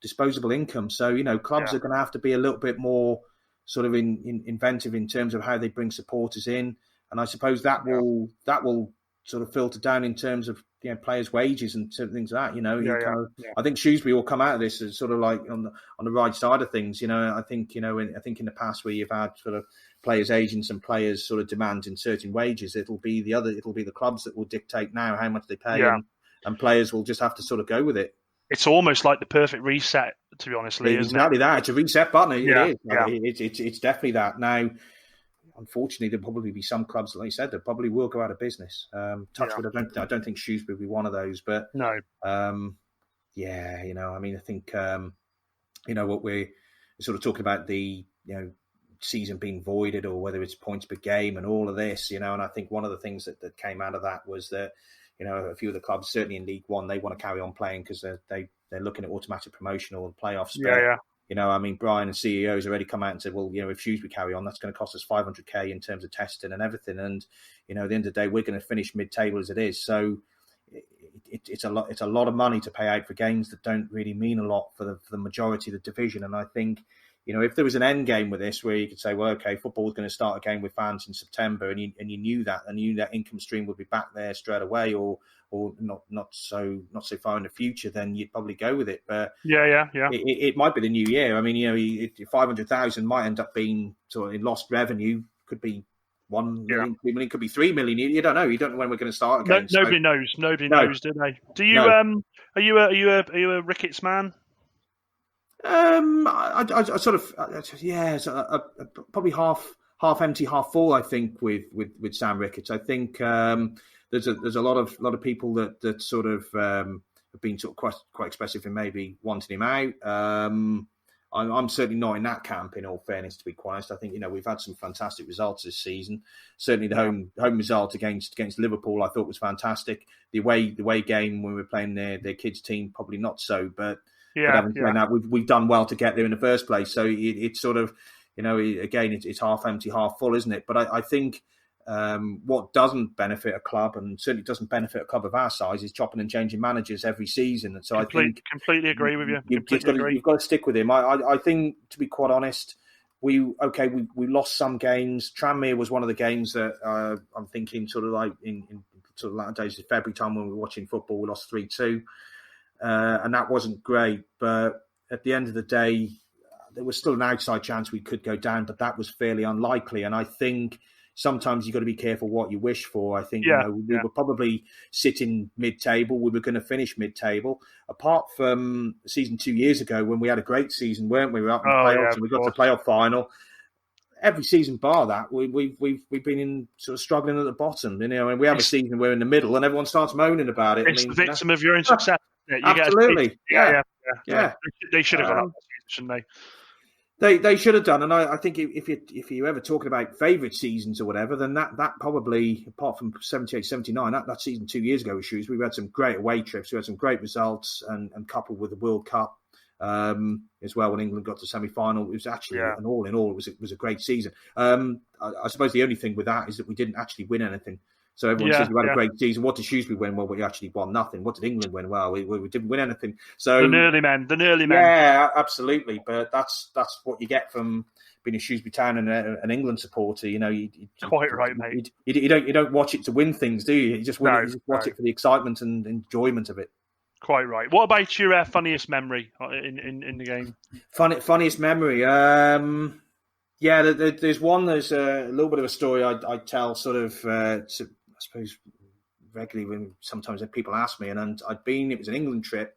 disposable income. So, clubs are going to have to be a little bit more sort of inventive in terms of how they bring supporters in. And I suppose that will sort of filter down in terms of players' wages and certain things like that. I think Shrewsbury will come out of this as sort of like on the right side of things. I think in the past where you've had sort of players' agents and players sort of demanding certain wages, it'll be the clubs that will dictate now how much they pay, and players will just have to sort of go with it. It's almost like the perfect reset, to be honest, Lee, isn't it? Exactly that. It's a reset button. It's definitely that. Now, unfortunately, there'll probably be some clubs, like you said, that probably will go out of business. Touchwood, I don't think Shrewsbury will be one of those. But no. I mean, I think what we're sort of talking about the season being voided, or whether it's points per game and all of this, and I think one of the things that came out of that was that a few of the clubs, certainly in League One, they want to carry on playing because they're looking at automatic promotion or playoffs. I mean, Brian and CEOs already come out and said, well, if Shrewsbury carry on, that's going to cost us $500K in terms of testing and everything. And at the end of the day, we're going to finish mid-table as it is. So it's a lot of money to pay out for games that don't really mean a lot for the majority of the division. And I think, if there was an end game with this where you could say, well, okay, football's going to start again with fans in September, and you knew that, and you knew that income stream would be back there straight away, or not so far in the future, then you'd probably go with it. But it might be the new year. I mean, 500,000 might end up being sort of in lost revenue. Could be 1 million, 2 million, could be 3 million. You don't know. You don't know when we're going to start again. Nobody knows. Nobody knows, do they? Do you? No. Are you a Ricketts man? I sort of probably half empty, half full. I think with Sam Ricketts, I think there's a lot of people that sort of have been sort of quite expressive in maybe wanting him out. I'm certainly not in that camp, in all fairness, to be quite honest. I think we've had some fantastic results this season. Certainly the home result against Liverpool I thought was fantastic. The away game when we were playing their kids team, probably not so, but that, we've done well to get there in the first place. So it's sort of, again, it's half empty, half full, isn't it? But I think what doesn't benefit a club, and certainly doesn't benefit a club of our size, is chopping and changing managers every season. And so I think completely agree with you. You've got to stick with him. I think, to be quite honest, we lost some games. Tranmere was one of the games that I'm thinking sort of like in sort of latter days of February time when we were watching football, we lost 3-2, and that wasn't great. But at the end of the day, there was still an outside chance we could go down, but that was fairly unlikely. And I think sometimes you've got to be careful what you wish for. I think we were probably sitting mid-table. We were going to finish mid-table. Apart from season 2 years ago when we had a great season, weren't we? We were up in the playoffs and we got to the playoff final. Every season bar that we've been in sort of struggling at the bottom. And we have a season we're in the middle and everyone starts moaning about it. It's the victim of your own success. You absolutely. Yeah. They should have gone up, shouldn't they? They should have done, and I think if you're ever talking about favourite seasons or whatever, then that probably, apart from 78, 79, that season 2 years ago with Shrewsbury, we had some great away trips, we had some great results, and coupled with the World Cup as well, when England got to semi-final, it was actually an all in all, it was a great season. I suppose the only thing with that is that we didn't actually win anything. So everyone says we had a great season. What did Shrewsbury win? Well, we actually won nothing. What did England win? Well, we didn't win anything. So the nearly men. Yeah, absolutely. But that's what you get from being a Shrewsbury Town and an England supporter. You quite right, mate. You don't watch it to win things, do you? You just watch it for the excitement and enjoyment of it. Quite right. What about your funniest memory in the game? Funniest memory. There's one. There's a little bit of a story I tell sort of. I suppose regularly when sometimes people ask me, and it was an England trip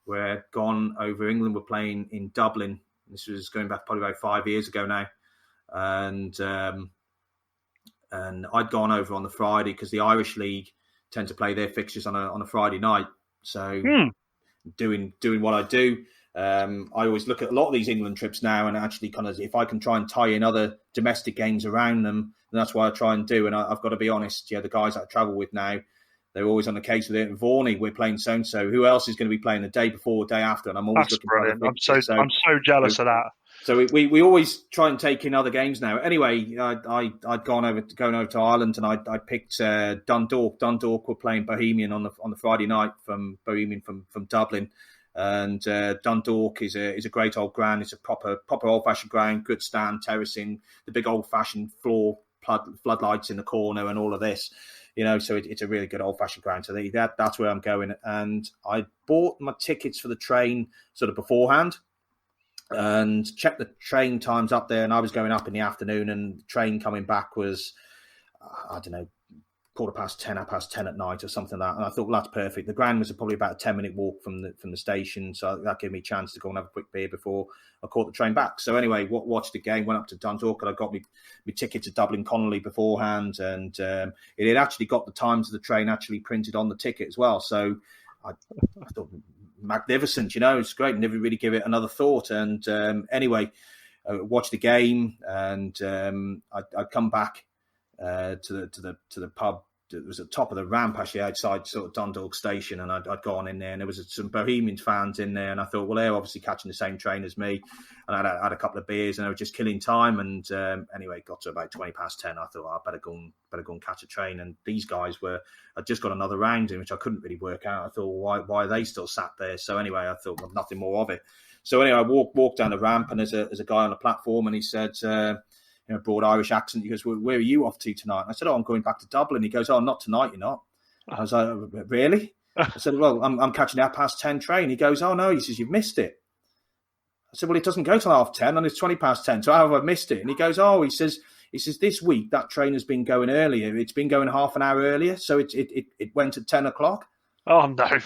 where I'd gone over. England were playing in Dublin. This was going back probably about 5 years ago now, and I'd gone over on the Friday because the Irish League tend to play their fixtures on a Friday night. So doing what I do, I always look at a lot of these England trips now and actually kind of if I can try and tie in other domestic games around them, then that's what I try and do. And I've got to be honest, the guys that I travel with now, they're always on the case with it. And Vaughan, we're playing so-and-so. Who else is going to be playing the day before, the day after? And I'm always That's looking brilliant. for I'm so jealous of that. So we always try and take in other games now. Anyway, I'd going over to Ireland and I picked Dundalk. Dundalk were playing Bohemian on the Friday night from Bohemian from Dublin. And Dundalk is a great old ground. It's a proper old-fashioned ground, good stand, terracing, the big old-fashioned floor, floodlights in the corner and all of this. So it's a really good old-fashioned ground. So that's where I'm going. And I bought my tickets for the train sort of beforehand and checked the train times up there. And I was going up in the afternoon and the train coming back was, I don't know, 10:15 at night or something like that. And I thought, well, that's perfect. The ground was probably about a 10-minute walk from the station. So that gave me a chance to go and have a quick beer before I caught the train back. So anyway, watched the game, went up to Dundalk, and I got my ticket to Dublin Connolly beforehand. And it had actually got the times of the train actually printed on the ticket as well. So I thought, magnificent, it's great. Never really give it another thought. And anyway, watched the game and I'd come back to the pub. It was at the top of the ramp actually outside sort of Dundalk station, and I'd gone in there and there was some Bohemian fans in there, and I thought, well, they're obviously catching the same train as me, and I had a couple of beers and I was just killing time. And anyway, got to about 10:20. I thought, I better go and catch a train. And these guys I'd just got another round in, which I couldn't really work out. I thought, well, why are they still sat there? So anyway, I thought, well, nothing more of it. So anyway, I walked down the ramp, and there's a guy on the platform, and he said, broad Irish accent. He goes, well, where are you off to tonight? And I said, I'm going back to Dublin. He goes, oh, not tonight, you're not. I was like, really? I said, well, I'm catching the 10:30 train. He goes, oh, no. He says, you've missed it. I said, well, it doesn't go till 10:30 and it's 10:20. So how have I missed it? And he goes, oh, he says, this week that train has been going earlier. It's been going half an hour earlier. So it went at 10 o'clock. Oh, no.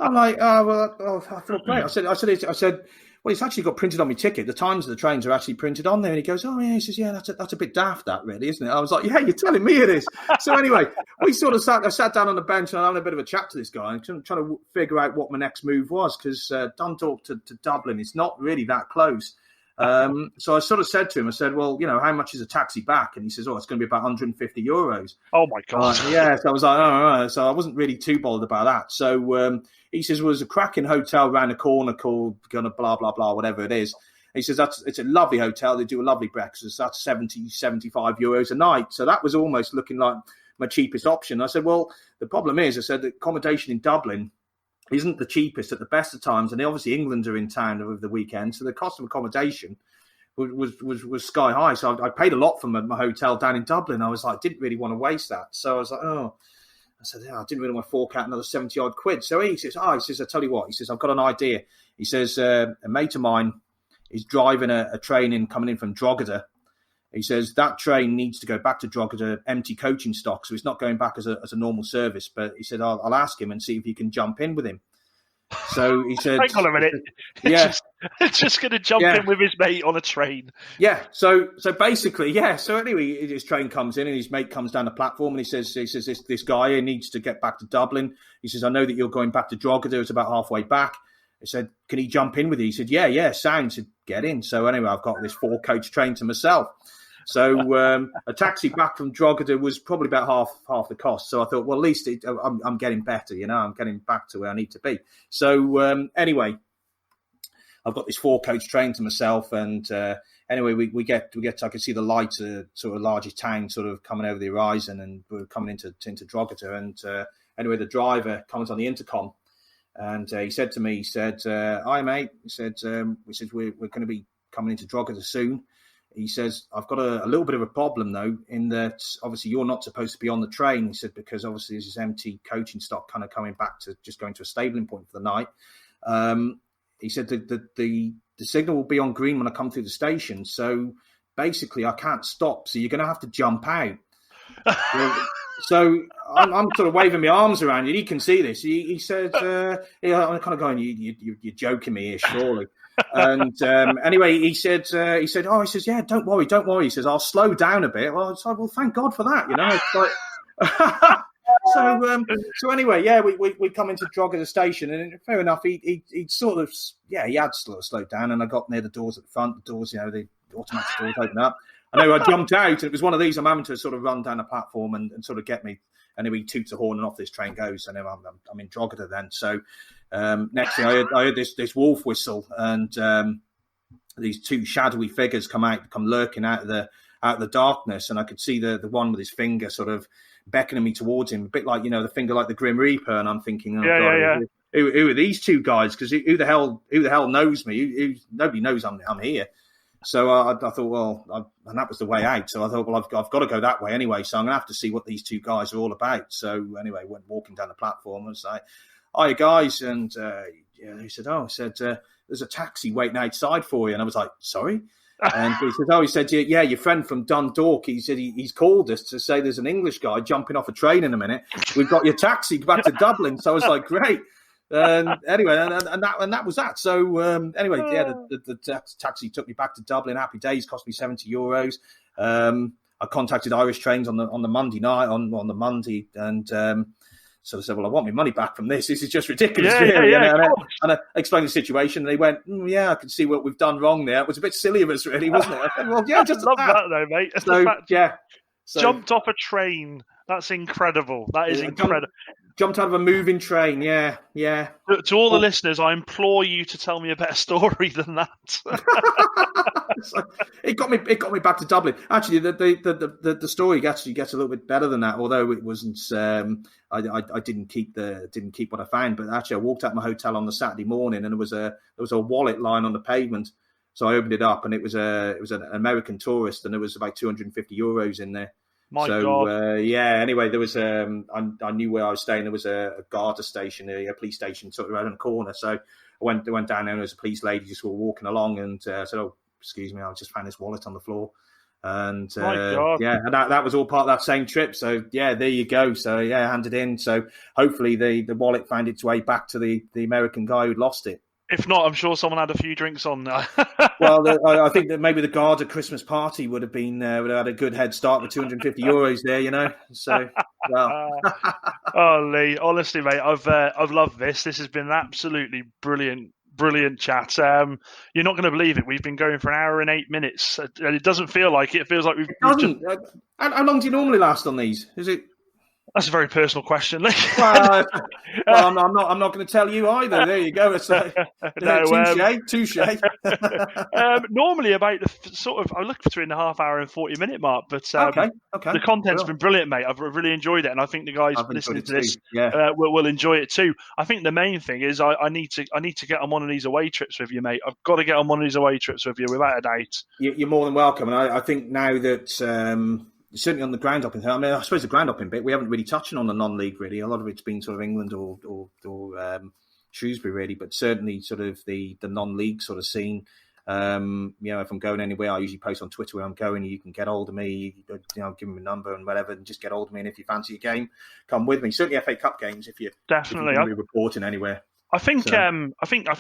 I'm like, oh, well, I thought, great. I said, well, it's actually got printed on my ticket. The times of the trains are actually printed on there. And he goes, oh, yeah. He says, yeah, that's a bit daft, that really, isn't it? I was like, yeah, you're telling me it is. So anyway, we sort of sat down on the bench and I had a bit of a chat to this guy and trying to figure out what my next move was because Dundalk to Dublin is not really that close. So I sort of said to him, I said, well, how much is a taxi back? And he says, oh, it's going to be about €150. Oh, my God. Yeah. So I was like, oh. So I wasn't really too bothered about that. So he says, well, there's a cracking hotel around the corner called blah, blah, blah, whatever it is. He says, it's a lovely hotel. They do a lovely breakfast. That's €75 a night. So that was almost looking like my cheapest option. I said, well, the problem is, I said, the accommodation in Dublin isn't the cheapest at the best of times. And obviously England are in town over the weekend. So the cost of accommodation was sky high. So I paid a lot for my hotel down in Dublin. I was like, didn't really want to waste that. So I was like, oh. I said, I didn't really want to fork out another 70 odd quid. So he says, I tell you what. He says, I've got an idea. He says, a mate of mine is driving a train coming in from Drogheda. He says that train needs to go back to Drogheda, empty coaching stock, so it's not going back as a normal service. But he said, I'll ask him and see if you can jump in with him. So he said, hang on a minute. Yeah, just going to jump in with his mate on a train. Yeah. So basically, yeah. So anyway, his train comes in and his mate comes down the platform and he says this guy here needs to get back to Dublin. He says, I know that you're going back to Drogheda. It's about halfway back. He said, can he jump in with you? He said, yeah, sound. He said, get in. So anyway, I've got this 4-coach train to myself. So a taxi back from Drogheda was probably about half the cost. So I thought, well, at least I'm getting better, I'm getting back to where I need to be. So anyway, I've got this 4-coach train to myself, and anyway, we get. I could see the lights of sort of larger town sort of coming over the horizon, and we're coming into Drogheda. And anyway, the driver comes on the intercom, and he said to me, "Hi, mate." He said, we're going to be coming into Drogheda soon." He says, I've got a little bit of a problem, though, in that obviously you're not supposed to be on the train. He said, because obviously there's this empty coaching stock kind of coming back to just going to a stabling point for the night. He said that the signal will be on green when I come through the station. So basically I can't stop. So you're going to have to jump out. So I'm sort of waving my arms around you. He can see this. He said, I'm kind of going, you're joking me here, surely. And anyway, he said, yeah, don't worry. He says, I'll slow down a bit. Well, it's like, well, thank God for that, It's like, so anyway, yeah, we come into Drogheda station, and fair enough, he sort of, yeah, he had sort of slowed down, and I got near the doors at the front. The doors, the automatic doors open up. I know I jumped out, and it was one of these. I'm having to sort of run down the platform and sort of get me. Anyway, he toots a horn, and off this train goes. And I'm in Drogheda then. So next thing I heard this wolf whistle, and these 2 shadowy figures come lurking out of the darkness, and I could see the one with his finger sort of beckoning me towards him, a bit like the finger like the Grim Reaper. And I'm thinking, oh God, yeah. Who are these 2 guys? Because who the hell knows me? Nobody knows I'm here. So I thought, well, and that was the way out. So I thought, well, I've got to go that way anyway. So I'm going to have to see what these 2 guys are all about. So anyway, went walking down the platform and was like, hi, guys. And he said, there's a taxi waiting outside for you. And I was like, sorry? And he said, yeah, your friend from Dundalk, he said he's called us to say there's an English guy jumping off a train in a minute. We've got your taxi back to Dublin. So I was like, great. Anyway, and that was that. So anyway, yeah, the taxi took me back to Dublin. Happy days, cost me €70. I contacted Irish Trains on the Monday night, on the Monday, and so I said, well, I want my money back from this. This is just ridiculous. And I explained the situation, and they went, yeah, I can see what we've done wrong there. It was a bit silly of us, really, wasn't it? I said, well, yeah, just I love that though, mate. So, yeah. So, jumped off a train. That's incredible. That is incredible. Jumped out of a moving train, yeah. To all the listeners, I implore you to tell me a better story than that. It got me back to Dublin. Actually, the story actually gets a little bit better than that. Although it wasn't, I didn't keep what I found. But actually, I walked out of my hotel on the Saturday morning, and there was a wallet lying on the pavement. So I opened it up, and it was an American tourist, and there was about €250 in there. My God. Anyway, there was I knew where I was staying. There was a Garda station, a police station sort of around the corner. So I went down there, and there was a police lady just walking along, and said, oh, excuse me, I just found this wallet on the floor. And and that was all part of that same trip. So yeah, there you go. So yeah, handed in. So hopefully the wallet found its way back to the American guy who'd lost it. If not, I'm sure someone had a few drinks on there. Well, I think that maybe the Garda Christmas party would have had a good head start with €250 there, So, well. Oh, Lee, honestly, mate, I've loved this. This has been an absolutely brilliant chat. You're not going to believe it. We've been going for an hour and 8 minutes, and it doesn't feel like it. It feels like we've. How long do you normally last on these? Is it? That's a very personal question. Well, I'm not going to tell you either. There you go. It's like, touche. Normally about the sort of, I look between the half hour and 40-minute mark, but Okay. the content's Well, been brilliant, mate. I've really enjoyed it, and I think the guys I've enjoyed listening it to this too. Yeah. will enjoy it too. I think the main thing is I need to get on one of these away trips with you, mate. I've got to get on one of these away trips with you, without a doubt. You're more than welcome, and I think now that certainly on the groundhopping thing, I mean, I suppose the groundhopping bit we haven't really touched on the non-league really. A lot of it's been sort of England or Shrewsbury really, but certainly sort of the non-league sort of scene. If I'm going anywhere, I usually post on Twitter where I'm going. You can get hold of me, give me a number and whatever, and just get hold of me. And if you fancy a game, come with me. Certainly FA Cup games if you're going to be reporting anywhere. I think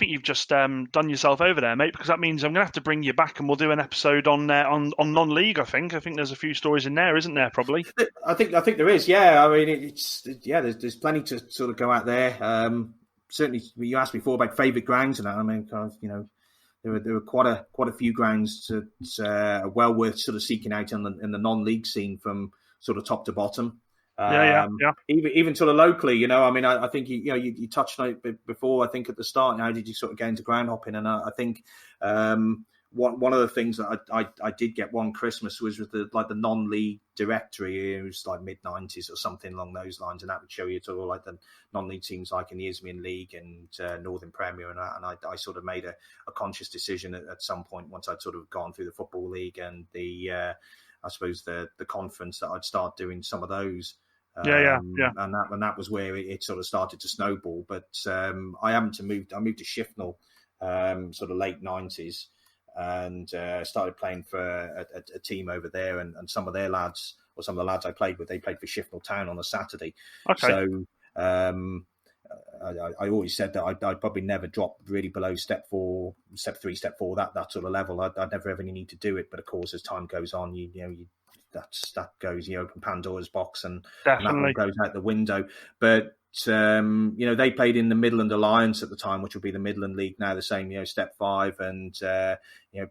you've just done yourself over there, mate, because that means I'm going to have to bring you back and we'll do an episode on non-league. I think there's a few stories in there, isn't there? Probably. I think there is. Yeah, I mean there's plenty to sort of go out there. Certainly, you asked before about favourite grounds and that. I mean, there were quite a few grounds that are well worth sort of seeking out in the non-league scene from sort of top to bottom. Yeah. Even sort of locally, I mean, I think you touched on it before. I think at the start, how did you sort of get into groundhopping? And I think one of the things that I did get one Christmas was with the non-league directory. It was like mid-90s or something along those lines, and that would show you sort of like the non-league teams like in the Isthmian League and Northern Premier, and I sort of made a conscious decision at some point once I'd sort of gone through the Football League and the I suppose the conference that I'd start doing some of those. Yeah. And that was where it sort of started to snowball. But I moved to Shifnal sort of late 90s and started playing for a team over there, and some of their lads, or some of the lads I played with, they played for Shifnal Town on a Saturday. Okay. So I always said that I'd probably never drop really below step 3, step 4, that sort of level. I'd never ever need to do it. But of course, as time goes on, that goes, you open Pandora's box and that one goes out the window. But they played in the Midland Alliance at the time, which will be the Midland League now, the same, step 5, and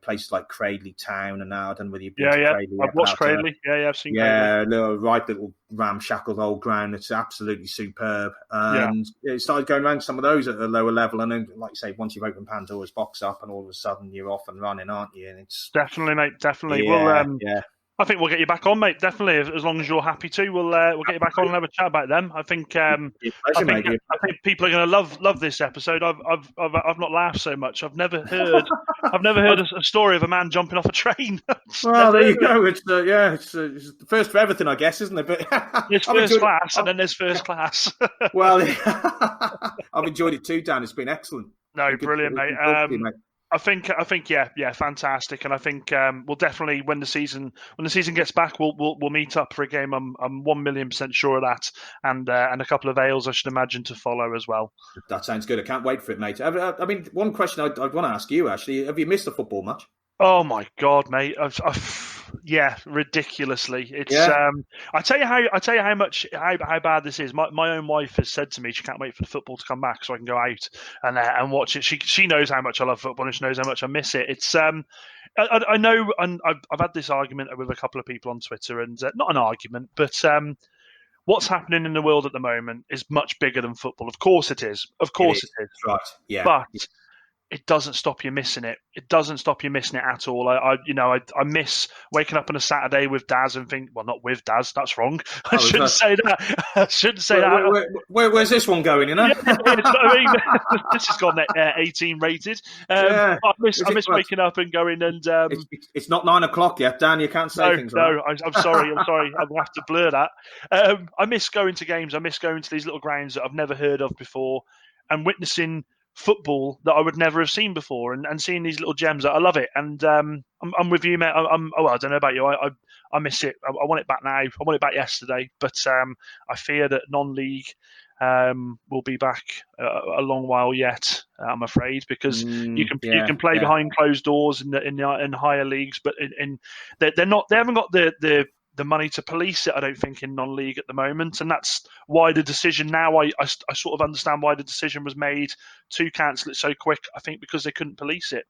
places like Cradley Town. And now I don't know whether you've been to Cradley. I've watched Cradley. I've seen Cradley. Little ramshackle old ground. It's absolutely superb. And it started going around some of those at a lower level, and then, like you say, once you've opened Pandora's box up, and all of a sudden you're off and running, aren't you? And it's definitely, mate, definitely. Yeah. I think we'll get you back on, mate. Definitely, as long as you're happy to, we'll get you back on and have a chat about them. I think people are going to love this episode. I've not laughed so much. I've never heard a story of a man jumping off a train. Well, there you go. It's the first for everything, I guess, isn't it? But there's first class, and then there's first class. Well, I've enjoyed it too, Dan. It's been excellent. No, brilliant, mate. I think, yeah, fantastic, and I think we'll definitely when the season gets back, we'll meet up for a game. I'm 1,000,000% sure of that, and a couple of ales I should imagine to follow as well. That sounds good. I can't wait for it, mate. I mean, one question I'd want to ask you actually: have you missed the football much? Oh my God, mate! Ridiculously. It's I tell you how bad this is. My own wife has said to me she can't wait for the football to come back so I can go out and watch it. She knows how much I love football and she knows how much I miss it. It's I know, and I've had this argument with a couple of people on Twitter, and not an argument, but what's happening in the world at the moment is much bigger than football. Of course it is. Right. Yeah. But it doesn't stop you missing it. It doesn't stop you missing it at all. I miss waking up on a Saturday with Daz and think, well, not with Daz, that's wrong. I shouldn't say that. Where's this one going, Yeah, I mean, this has gone 18 rated. I miss waking up and going and... It's not 9 o'clock yet, Dan. You can't say things like that. I'm sorry. I'm going to have to blur that. I miss going to games. I miss going to these little grounds that I've never heard of before and witnessing football that I would never have seen before, and seeing these little gems. I love it, and I'm with you, mate. I don't know about you. I miss it. I want it back now. I want it back yesterday, but I fear that non-league will be back a long while yet. I'm afraid, because you can play behind closed doors in higher leagues, but they're not. They haven't got the the money to police it, I don't think, in non-league at the moment. And that's why the decision now, I sort of understand why the decision was made to cancel it so quick. I think because they couldn't police it,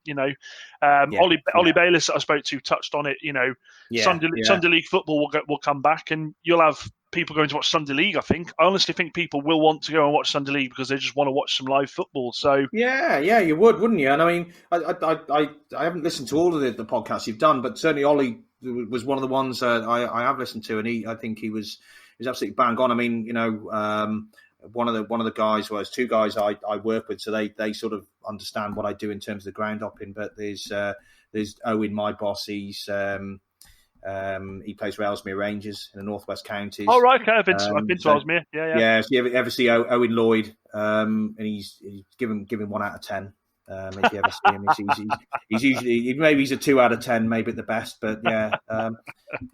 Ollie Bayliss that I spoke to touched on it, Sunday League football will come back, and you'll have people going to watch Sunday League. I honestly think people will want to go and watch Sunday League because they just want to watch some live football. So yeah, you would, wouldn't you? And I mean, I haven't listened to all of the podcasts you've done, but certainly Ollie was one of the ones I have listened to, and I think he was absolutely bang on. I mean, one of the guys, well, there's two guys I work with, so they sort of understand what I do in terms of the ground hopping. But there's Owen, my boss. He plays for Ellesmere Rangers in the Northwest Counties. Oh right, okay. I've been to Ellesmere. Yeah. Yeah. So you ever see Owen Lloyd? And he's given 1 out of 10. If you ever see him, he's usually maybe he's a 2 out of 10, maybe at the best. But yeah,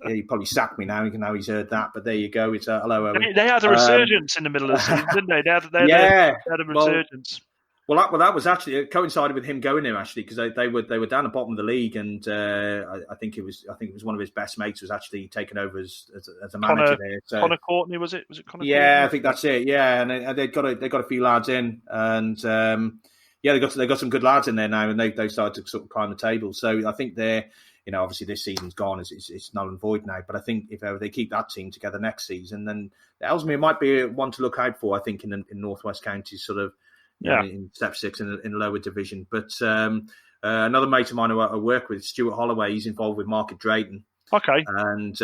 he probably sacked me now. Now he's heard that. But there you go. It's hello, Owen. They had a resurgence in the middle of the season, didn't they? They had a resurgence. Well, that was actually it coincided with him going there actually, because they were down the bottom of the league, and I think it was one of his best mates was actually taken over as a manager there. So, Connor Courtney was it? Was it Connor? Yeah, Courtney? I think that's it. Yeah, and they got a few lads in, and they got some good lads in there now, and they started to sort of climb the table. So I think they're, obviously this season's gone, it's null and void now. But I think if ever they keep that team together next season, then Ellesmere might be one to look out for. I think in Northwest Counties, sort of. In Step 6 in the lower division. But another mate of mine who I work with, Stuart Holloway, he's involved with Market Drayton. Okay. And,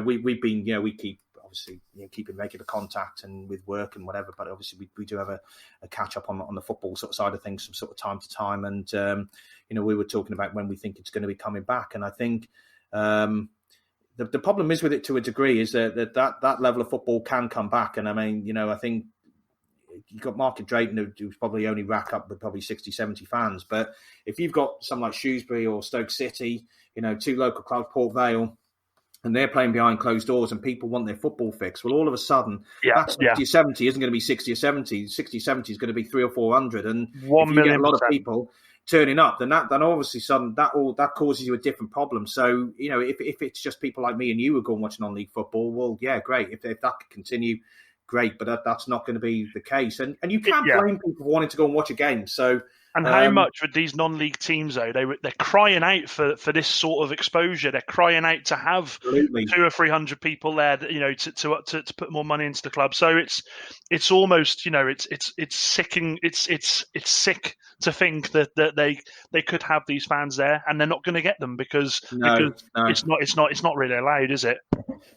we've been, we keep obviously keeping regular contact and with work and whatever, but obviously we do have a catch up on the football sort of side of things from sort of time to time. And, we were talking about when we think it's going to be coming back. And I think the problem is with it to a degree is that level of football can come back. And I mean, I think, you've got Market Drayton, who's probably only rack up with probably 60, 70 fans. But if you've got something like Shrewsbury or Stoke City, two local clubs, Port Vale, and they're playing behind closed doors and people want their football fix, well, all of a sudden, that 60 or 70 isn't going to be 60 or 70. 60, 70 is going to be 300 or 400. And if you get a lot of people turning up, then obviously that causes you a different problem. So, if it's just people like me and you who go and watch non-league football, well, yeah, great. If that could continue, great, but that's not going to be the case. And you can't blame people for wanting to go and watch a game. So, and how much with these non-league teams, though, they're crying out for this sort of exposure. They're crying out to have 200 or 300 people there, to put more money into the club. So it's almost, it's sicking. It's sick to think that they could have these fans there, and they're not going to get them because it's not really allowed, is it?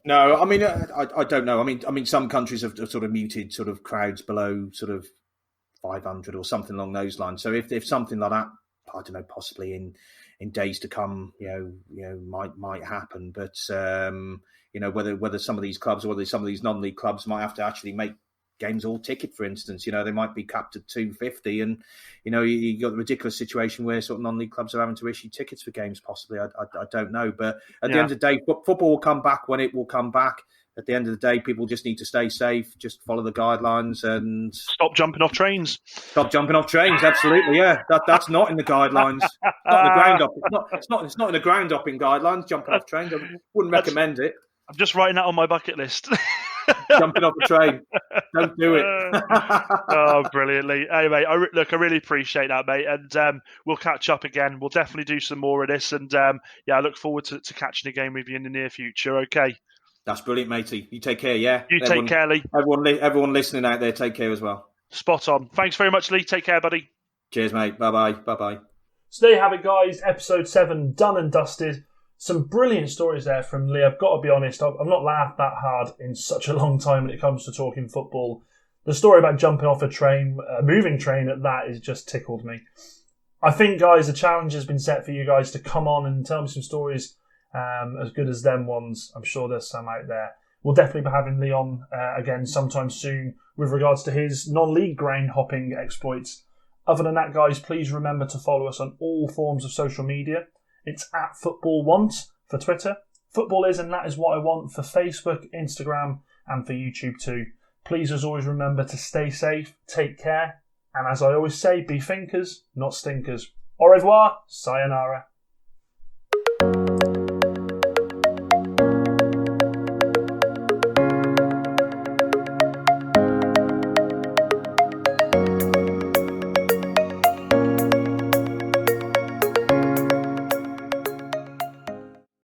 No, I mean, I don't know. I mean, some countries have sort of muted sort of crowds below sort of 500 or something along those lines. So if something like that, I don't know, possibly in days to come, might happen. But whether some of these clubs or whether some of these non-league clubs might have to actually make games all ticket, for instance, they might be capped at 250, and you got the ridiculous situation where sort of non-league clubs are having to issue tickets for games. Possibly, I don't know. But at the end of the day, football will come back when it will come back. At the end of the day, people just need to stay safe, just follow the guidelines and stop jumping off trains. Stop jumping off trains, absolutely, yeah. That's not in the guidelines. Not in the ground up. It's not in the ground hopping guidelines. Jumping off trains, I wouldn't recommend it. I'm just writing that on my bucket list. Jumping off a train, don't do it. Oh, brilliantly. Anyway, I really appreciate that, mate, and we'll catch up again. We'll definitely do some more of this, and I look forward to catching a game with you in the near future. Okay. That's brilliant, matey. You take care, yeah? Take care, Lee. Everyone listening out there, take care as well. Spot on. Thanks very much, Lee. Take care, buddy. Cheers, mate. Bye-bye. Bye-bye. So there you have it, guys. Episode 7 done and dusted. Some brilliant stories there from Lee. I've got to be honest, I've not laughed that hard in such a long time when it comes to talking football. The story about jumping off a train, a moving train at that, has just tickled me. I think, guys, the challenge has been set for you guys to come on and tell me some stories as good as them ones. I'm sure there's some out there. We'll definitely be having Lee on again sometime soon with regards to his non-league ground hopping exploits. Other than that, guys, please remember to follow us on all forms of social media. It's at FootballWant for Twitter. Football is and that is what I want for Facebook, Instagram, and for YouTube too. Please, as always, remember to stay safe, take care, and as I always say, be thinkers, not stinkers. Au revoir, sayonara.